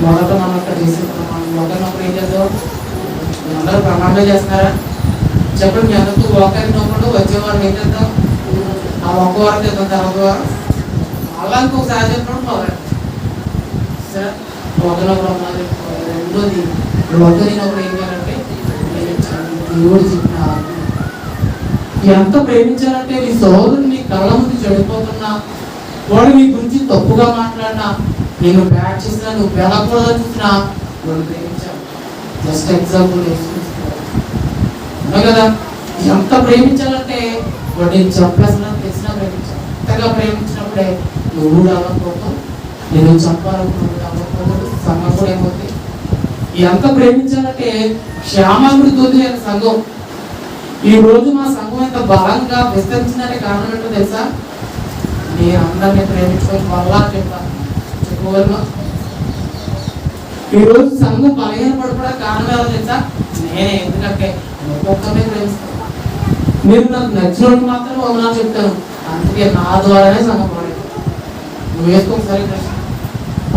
మొదట మనం అక్కడ చేసే ప్రమాణం ఒకరినొకరు ఏం చేద్దాం? అందరూ ప్రమాణాలు చేస్తున్నారా చెప్పండి. మీ అందరితో ఒకరినొకరు వచ్చేవారు ఏం చేద్దాం? ఆ ఒక్క వారం చేద్దాం, తర్వాత వారం అలా ఇంకొకసారి చెప్పడం మొదలండి. సరే, ఒకరినొకరు అన్నది. రెండోది ఒకరినొకరు ఏం చేయాలంటే దేవుడు చెప్పిన ఎంత ప్రేమించాలంటే నీ సోదరుడు నీ కళ్ళ ముందు చెడిపోతున్నా, వాడు నీ గురించి తప్పుగా మాట్లాడినా, నేను బ్యాట్ చేసినా, నువ్వు వెళ్ళకూడదని చూసినా వాడు ప్రేమించాలి. జస్ట్ ఎగ్జాంపుల్ వేసుకుంటున్నావు కదా. ఎంత ప్రేమించాలంటే వాడు నేను చెప్పేసినా తెలిసినా ప్రేమించాలి. ఎంతగా ప్రేమించినప్పుడే నువ్వు అవ్వకపోతావు, నేను చెప్పాలనుకున్నాడు అవ్వకపోతాడు, సంఘం కూడా ఏమవుతుంది. ఎంత ప్రేమించాలంటే క్షేమాభివృద్ధి అనే సంఘం. ఈ రోజు మా సంఘం ఎంత బలంగా విస్తరించిందంటే కారణం ఏంటో తెలుసా? నేను అందరినీ ప్రేమించుకోవడం వల్ల చెప్పుకోగలను. ఈ రోజు సంఘం బలహీన పడిపోవడానికి కారణం ఎవరు తెలుసా? నేనే. ఎందుకంటే ఒక్కొక్కరిని ప్రేమిస్తాను. మీరు నాకు నచ్చిన మాత్రం అవునా చెప్తాను. అందుకే నా ద్వారానే సంఘం పడేది. నువ్వు వేసుకోసారి ప్రశ్న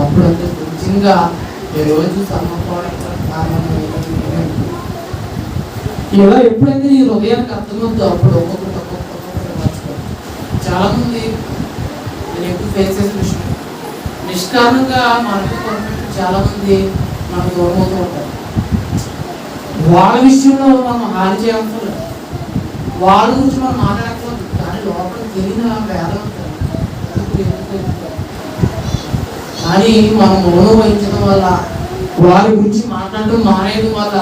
అప్పుడు అంటే నిజంగా ఈ రోజు సంఘం పడడానికి కారణం ఇలా ఎప్పుడైతే నీ హృదయానికి అర్థమవుతుందో అప్పుడు ఒక్కొక్కటి మర్చిపోతాను. చాలా మంది నేను ఎప్పుడు ఫేస్ చేసిన విషయం, నిష్కారణంగా మనకు చాలా మంది మనకు దూరం అవుతూ ఉంటారు. వాళ్ళ విషయంలో మనం హాని చేయవలసిన, వాళ్ళ గురించి మనం మాట్లాడకపోదు, కానీ లోపల తెలియని వేదన ఉంటుంది. కానీ మనం మౌనం వహించడం వల్ల, వారి గురించి మాట్లాడడం మానేయడం వల్ల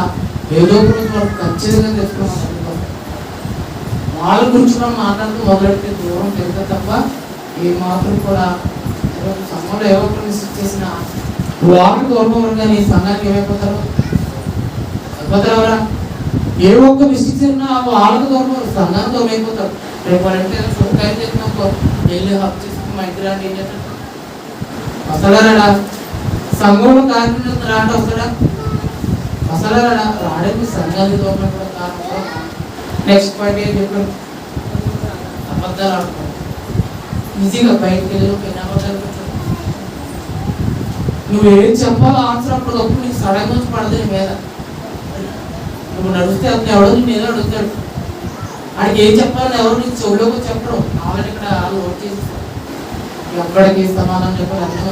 ఏదో గురించి వాళ్ళు ఖచ్చితంగా తెలుసుకోవాలి. వాళ్ళ గురించి మనం మాట్లాడుతూ మొదలెడితే దూరం తెలుస్తుంది తప్ప ఏ మాత్రం కూడా సంఘంలో ఏవో మిస్టేక్ చేసిన వాళ్ళకి దూరం. కానీ సంఘానికి ఏమైపోతారు? అయిపోతారా? ఏ ఒక్క మిస్టేక్ చేసినా వాళ్ళకి దూరం, సంఘానికి దూరం అయిపోతారు. రేపు వాళ్ళంటే చూడకాయ చేసినప్పుడు వెళ్ళి హక్ చేసుకుని మా ఇంటి రాండి ఏం చేస్తారు? వస్తాడా? సంఘంలో కార్యక్రమం రాండి వస్తాడా? అసలు రావడానికి సంఘానికి దూరం కూడా కారణం. నెక్స్ట్ పాయింట్ ఏం చెప్పారు? అబద్ధాలు ఆడుకోవడం. ఈజీగా బయటకు వెళ్ళి ఎన్ని అబద్ధాలు పెట్టారు. నువ్వేం చెప్పాలో ఆన్సర్ అప్పటికప్పుడు నీకు సడన్ నుంచి పడదు నీ మీద. నువ్వు నడిస్తే అతను ఎవడో నీ మీద అడుగుతాడు. ఆడికి ఏం చెప్పాలని ఎవరు నీకు చెవులోకి చెప్పడం. ఆల్రెడీ ఇక్కడ ఓట్ చేసేస్తారు. ఎప్పటికీ సమాధానం చెప్పాలి అర్థం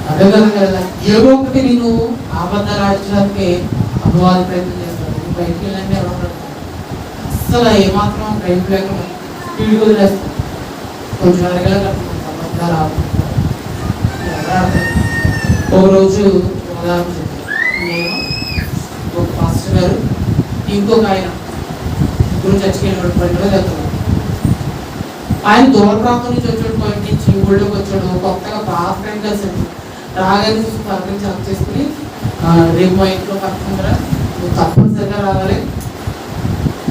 అదే కదా. ఏదో ఒకటి నేను అబద్ధాలు ఆడించడానికి అనువాద ప్రయత్నం చేస్తాను. బయటికి వెళ్ళండి ఎవరు అస్సలు ఏమాత్రం ప్రేమ లేకుండా వీడికి వదిలేస్తాను. కొంచెం అడగలే అబద్ధాలు ఆడుతుంటారు. ఒక రోజు ఉదాహరణ చెప్పాను. నేను ఒక పాస్టర్ గారు ఇంకొక ఆయన గురించి చర్చకి వెళ్ళినప్పుడు వెళ్తాను. ఆయన దూర ప్రాంతం నుంచి వచ్చాడు, పాయింట్ నుంచి ఊళ్ళోకి వచ్చాడు. కొత్తగా బాగా ఫ్రెండ్ కలిసాడు. రాగానే చూసి పక్కన చెక్ చేసుకుని రేపు మా ఇంట్లో పక్కన నువ్వు తప్పనిసరిగా రావాలి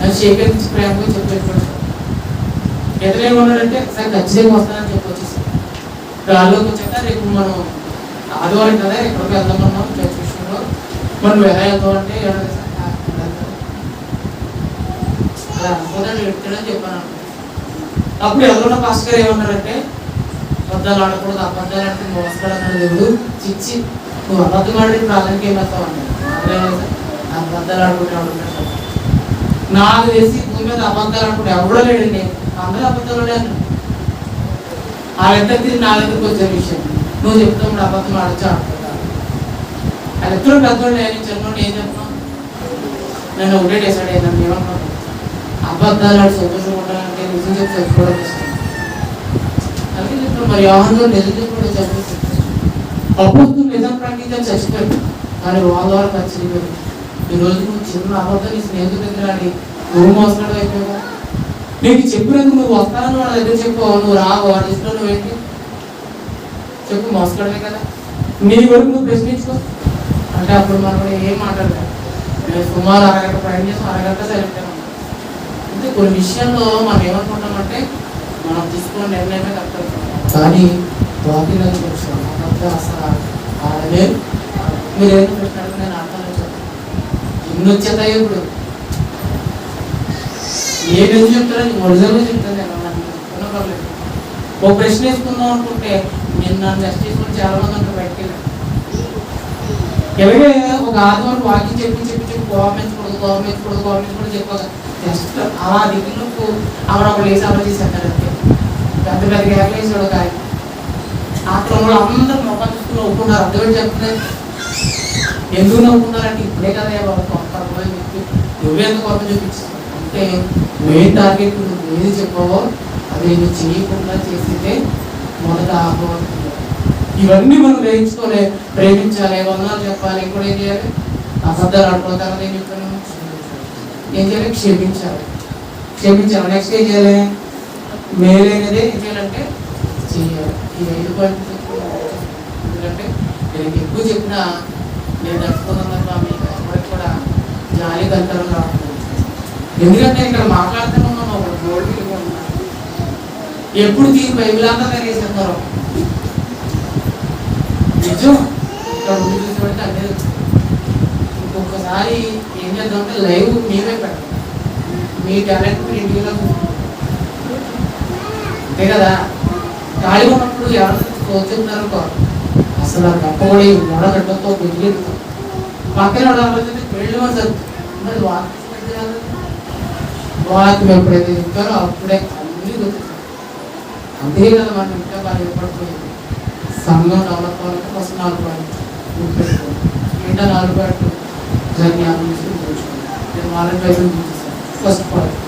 అని షేకరించి ప్రేమగా చెప్పేట్టుకుంటాడు. ఇతను ఏమన్నాడంటే సార్ ఖచ్చితంగా వస్తానని చెప్పి వచ్చేసారు. గాల్లోకి వచ్చాక రేపు మనం ఆదివారం కదా ఎక్కడికి వెళ్దామన్నాం చర్చ్ విషయంలో, మనం ఎలా వెళ్తాం అంటే అలా అనుకోదని చెప్తాడని చెప్పాను. అప్పుడు ఎవరన్నా పాస్టర్ గారు ఏమన్నారంటే అబద్ధాలు ఆడకూడదు, అబద్ధాలు అంటే మోసపడన్నాడు దేవుడు, చిచ్చి నువ్వు అబద్ధం ఆడి ప్రాధాన్యత ఏం వేస్తావు అన్నాడు. అబద్ధాలు ఆడుకుంటే నాకు తెలిసి భూమి మీద అబద్ధాలు ఆడుకుంటే ఎవడో లేడండి, అందరూ అబద్ధాలు అన్నాడు. వాళ్ళిద్దరు తిరిగి నా దగ్గరికి వచ్చే విషయం నువ్వు చెప్తావు అబద్ధం ఆడచ్చు ఆడుకుంటాను. వాళ్ళిద్దరూ పెద్దోళ్ళు నేను చిన్నోడు ఏం చెప్తున్నావు, నన్ను ఒకటే డిసైడ్ అయ్యాను. ఏమన్నాను అబద్ధాలు ఆడి సంతోషంగా ఉండాలంటే నిజం చెప్పి చచ్చిపోవడం ఇష్టం. అలాగే చెప్తాను మరి యోహాను నిజం చెప్పి చచ్చిపోతుంది. అబద్ధం నిజం ప్రకటించాలి చచ్చిపోయాడు, కానీ వాళ్ళ ద్వారా చచ్చిపోయాడు. ఈ రోజు నువ్వు చిన్న అబద్ధం నీ స్నేహితుల దగ్గర ఆడి నువ్వు మోసగాడు అయిపోయావు. నీకు చెప్పినందుకు నువ్వు వస్తానని వాళ్ళ దగ్గర చెప్పావు, నువ్వు రావు, వాడి ఇష్టం నువ్వేంటి చెప్పు, మోసగాడే కదా. నీ వరకు నువ్వు ప్రశ్నించుకో అంటే అప్పుడు మనం ఏం మాట్లాడలేదు. నేను సుమారు అరగంట ప్రయాణం చేసి అరగంట సెలెక్ట్ అయ్యాను. అంటే కొన్ని విషయాల్లో మనం ఏమనుకుంటామంటే మనం తీసుకున్న నిర్ణయమే తప్పదు, కానీ వాకింగ్ అసలు ఆడలేదు. మీరు ఏదో ప్రశ్న అడిగితే నేను అర్థం చెప్పాను. ఎన్ని వచ్చేతాయి ఇప్పుడు ఏమేమి చెప్తారని ఒరిజినల్గా చెప్తాను నేను పర్లేదు. ఒక ప్రశ్న వేసుకుందాం అనుకుంటే నేను నన్ను టెస్ట్ చేసుకుని చాలా మంది అంటారు బయటకు వెళ్ళాను. ఎలాగే ఒక ఆదివారం వాకింగ్ చెప్పి గవర్నమెంట్ చెప్పగా జస్ట్ అలా దిగులకు ఆవిడ ఒక లేసి అమలు చేసేస్తారు. అంతే పెద్ద పెద్ద వేసాడు ఒక ఆయన. ఆ క్రమంలో అందరూ మొక్కలు చూసుకుని నవ్వుకున్నారు. అర్థమేంటి చెప్తుంది, ఎందుకు నవ్వుకున్నారంటే ఇప్పుడే కదా నువ్వే కోపం చూపించావు అంటే మెయిన్ టార్గెట్ నువ్వు ఏది చెప్పావో అది నువ్వు చేయకుండా చేస్తే మొదట ఆహ్వానం. ఇవన్నీ మనం గ్రహించుకోలే, ప్రేమించాలి, వందనాలు చెప్పాలి, ఇంకోటి ఏం చేయాలి, అబద్ధాలు ఆడుకోవాలి. తర్వాత ఏం చెప్తాను, ఏం చేయాలి, క్షమించాలి. నెక్స్ట్ ఏం చేయాలి, మేలైనదే ఏం చేయాలంటే చేయాలి. ఈ 5 పాయింట్లు ఎందుకంటే నేను ఎక్కువ చెప్పినా నేను దర్శకున్నాను మీకు ఎవరికి కూడా జాలి గంటలు రావట్లేదు. ఎందుకంటే ఇక్కడ మాట్లాడుతున్నాను ఒక గోల్డ్ ఉన్నాను ఎప్పుడు దీని బైబిల్ అంతా తగ్గేస్తున్నారు నిజం. ఇక్కడ ఉండి చూసినట్టు అన్నీ ఇంకొకసారి ఏం చేద్దామంటే లైవ్ మేమే పెట్టాలి, మీ టాలెంట్ మీరు ఇంటిలో అంతే కదా. ఖాళీ ఉన్నప్పుడు ఎవరు చెప్తున్నారు అసలు ఆ గప్పబడి మొడగడ్డతో పెళ్ళితో పక్కన పెళ్ళి మరి వాక్యం ఎప్పుడైతే చెప్తారో అప్పుడే అన్ని దొరుకుతాయి. అంతే కదా మనం ఇంకా బాగా ఏర్పడిపోయింది. సంఘం డెవలప్ అవ్వాలంటే ఫస్ట్ 4 పాయింట్లు గుర్తుపెట్టుకోండి. ఏంటో 4 పాయింట్లు జన్యాలు చూసుకోండి. నేను 4 పాయింట్లు చూపిస్తాను. ఫస్ట్ పాయింట్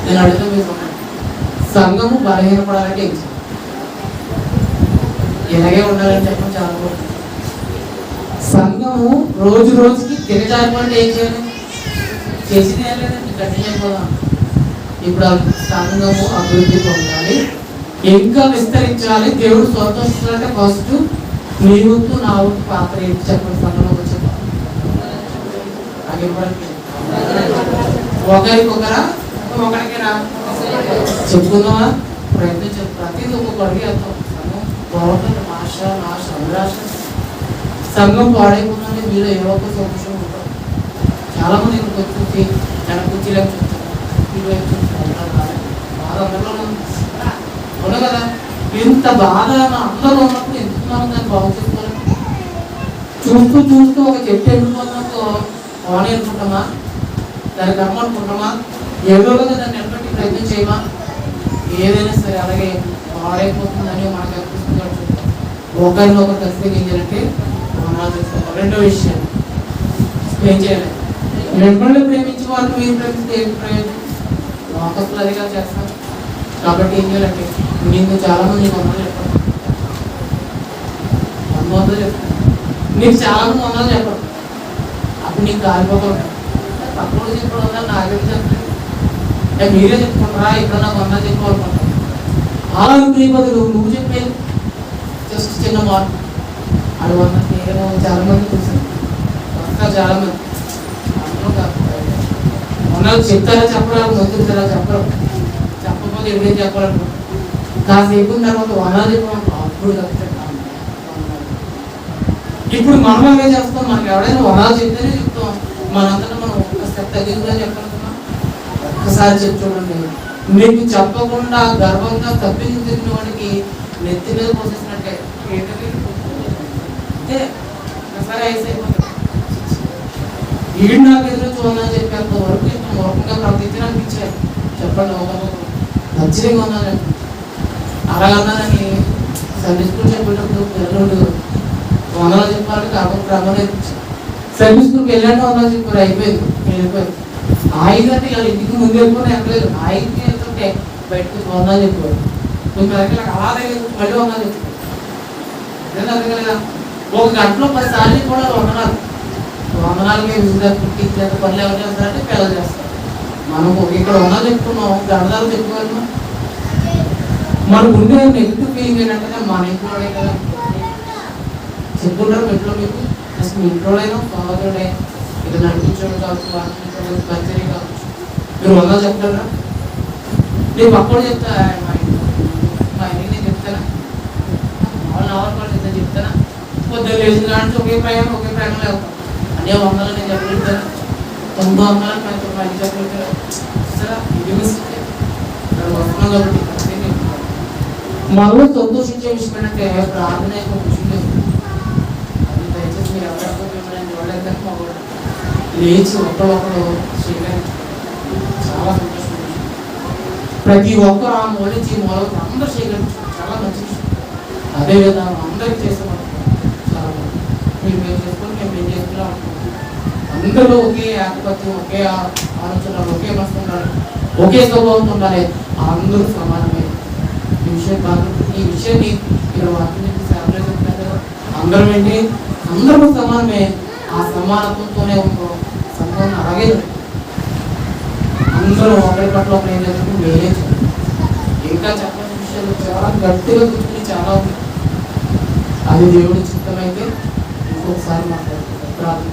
నేను అడిగితే మీరు సంఘము బలహీనపడాలంటే ఏం చేయాలి, ఇలాగే ఉండాలని చెప్పడం చాలా బాగుంది. సంఘము రోజు రోజుకి దిగజారిపోతే ఏం చేయాలి, చేసింది ఏం లేదండి, కంటిన్యూ అయిపోదాం. ఇప్పుడు సంఘము అభివృద్ధి పొందాలి, ఇంకా విస్తరించాలి, దేవుడు సంతోషించాలంటే ఫస్ట్ నీ వంతు నా వంతు పాత్ర ఏంటి చెప్పండి. సంఘంలోకి వచ్చే ఒకరికొకరా ఒకరికి రా చెప్పుకుందామా, ప్రయత్నం ప్రతిదీ ఒక్కొక్క అడిగి వెళ్తాం. గవర్నమెంట్ నాశ అభిలాష సంఘం పాడైపోతుందంటే మీరు ఏ ఒక్క సంతోషం ఉంటారు. చాలా మంది ఇక్కడికి వచ్చి వెనక కుర్చీలకు చూస్తారు, బాధ అందరిలో ఉన్నా కదా. ఇంత బాధ అందరూ ఉన్నప్పుడు ఎందుకు మనం దాన్ని బాగు చేసుకోవాలి. చూస్తూ చూస్తూ ఒక చెట్టు ఎండిపోతున్నప్పుడు వాన అనుకుంటామా, దాని కర్మ అనుకుంటామా, ఏదోగా దాన్ని నిలబెట్టి ప్రయత్నం చేయమా. ఏదైనా సరే అలాగే పాడైపోతుందని మనకు అనిపిస్తుంది. ఒకరినొకరు ఖచ్చితంగా ఏం చేయాలంటే మనం చేసుకోవాలి. రెండో విషయం ఏం చేయాలి, మిమ్మల్ని ప్రేమించే వాళ్ళు మీరు ప్రేమిస్తే ఏం ప్రయోజనం, లోకస్తులు అదిగా చేస్తారు. కాబట్టి ఏం చేయాలంటే నీకు చాలా మంది వందలు చెప్పారు, 100 చెప్తాను, నీకు చాలా మంది వందలు చెప్పరు. అప్పుడు నీకు కాలిపోకుండా తప్పుడు చెప్పడం వల్ల నాగరికి చెప్తాను, మీరే చెప్పుకుంటారా ఇక్కడ నాకు 100 చెప్పుకోవాలనుకుంటాను. అలా నీ బదులు నువ్వు చెప్పేది జస్ట్ చిన్న మార్పు అది 100 నేను చాలా మంది చూసాను, చాలా మంది అందరూ 100 చెప్తారా చెప్పరా, మందుతారా చెప్పరు. చెప్పకపోతే ఎప్పుడేం చెప్పాలనుకుంటాం. కాసేపు తర్వాత వందలు చెప్పాం అప్పుడు తప్పితే ఇప్పుడు మనం అవే చేస్తాం. మనకి ఎవడైనా వనాలు చెప్తేనే చెప్తాం. మనందరం మనం ఒక్క స్టెప్ తగ్గిందని చెప్పాలనుకున్నాం. ఒక్కసారి చెప్పి చూడండి, మీకు చెప్పకుండా గర్వంగా తప్పించి తిరిగిన వాడికి నెత్తి మీద పోసేసినట్టే అంటే ఒకసారి ఐస్ అయిపోతుంది. ఈడు నాకు ఎదురు చూడాలని చెప్పేంత వరకు ఇప్పుడు మూర్ఖంగా ప్రవర్తించి అనిపించారు. చెప్పండి, ఒక నచ్చిగా ఉన్నాను అలాగన్నానని సండే స్కూల్ చెప్పేటప్పుడు పిల్లలు వందలు చెప్పాలని కాబట్టి క్రమం నేర్పించారు. సండే స్కూల్కి వెళ్ళండి వందలు చెప్పారు, అయిపోయింది వెళ్ళిపోయారు. ఆయుధంటే ఇలా ఇంటికి ముందు వెళ్ళిపోయినా ఎక్కలేదు. ఆయుధకి వెళ్తుంటే బయటకు వందలు చెప్పారు. కొన్ని రకాల అలాగే మళ్ళీ వందలు చెప్పారు. అర్థం ఒక గంటలో 10 సార్లు కూడా వందనాలకే వివిధ పుట్టించేత పనులు ఎవరు చేస్తారంటే పిల్లలు చేస్తారు. మనము ఇక్కడ వందలు చెప్పుకున్నాం, గంటలు చెప్పుకోగలమా? మనకు ఉండే నెగిటివ్ ఫీలింగ్ ఏంటంటే మన ఇంట్లోనే కదా చెప్పుకుంటారు. ఇంట్లో మీకు అసలు మీ ఇంట్లోనైనా సోదరుడే ఇది నడిపించడం కావచ్చు, పరిచయం కావచ్చు, మీరు వందలు చెప్తారా? నేను పక్కడు చెప్తా, మా ఇంటికి నేను చెప్తానా? వాళ్ళు నవరపాటు చెప్తానా? పొద్దున్న లేచిన కానీ ఒకే ప్రయాణంలో వెళ్తాం. అదే వందలు నేను చెప్పగలుగుతాను, 900 మంది చెప్పగలుగుతారు. సరే ఇది వస్తున్నాం కాబట్టి మనలో సంతోషించే విషయం ఏంటంటే ప్రార్థన యొక్క విషయం లేదు. అది దయచేసి మీరు ఎవరికో మిమ్మల్ని చూడలేదు మగవాడు లేచి ఒకరు స్వీకరించారు. చాలా సంతోషం. ప్రతి ఒక్కరు ఆ మూలించి మూలకు అందరూ స్వీకరించారు. చాలా మంచి విషయం. అదేవిధంగా అందరికీ చేస్తాం చాలా మీరు మేము చేసుకొని మేము చేసుకున్నా అందరూ ఒకే ఆధిపత్యం, ఒకే ఆలోచన, ఒకే మనసు ఉండాలి, ఒకే స్వభావం ఉండాలి. అందరూ సమానమే. ఈ విషయాన్ని మీరు వాక్యం చెప్తున్నారు కదా, అందరం ఏంటి అందరూ సమానమే. ఆ సమానత్వంతోనే ఉంటాం. సంపూర్ణ అలాగే అందరూ ఒకరి పట్ల ఒకరు ఏం చేస్తుంటే వేరే ఇంకా చెప్పాల్సిన విషయాలు చాలా గట్టిగా కూర్చుని చాలా ఉంది. అది దేవుడి చిత్తమైతే ఇంకొకసారి మాట్లాడుతుంది. ప్రార్థన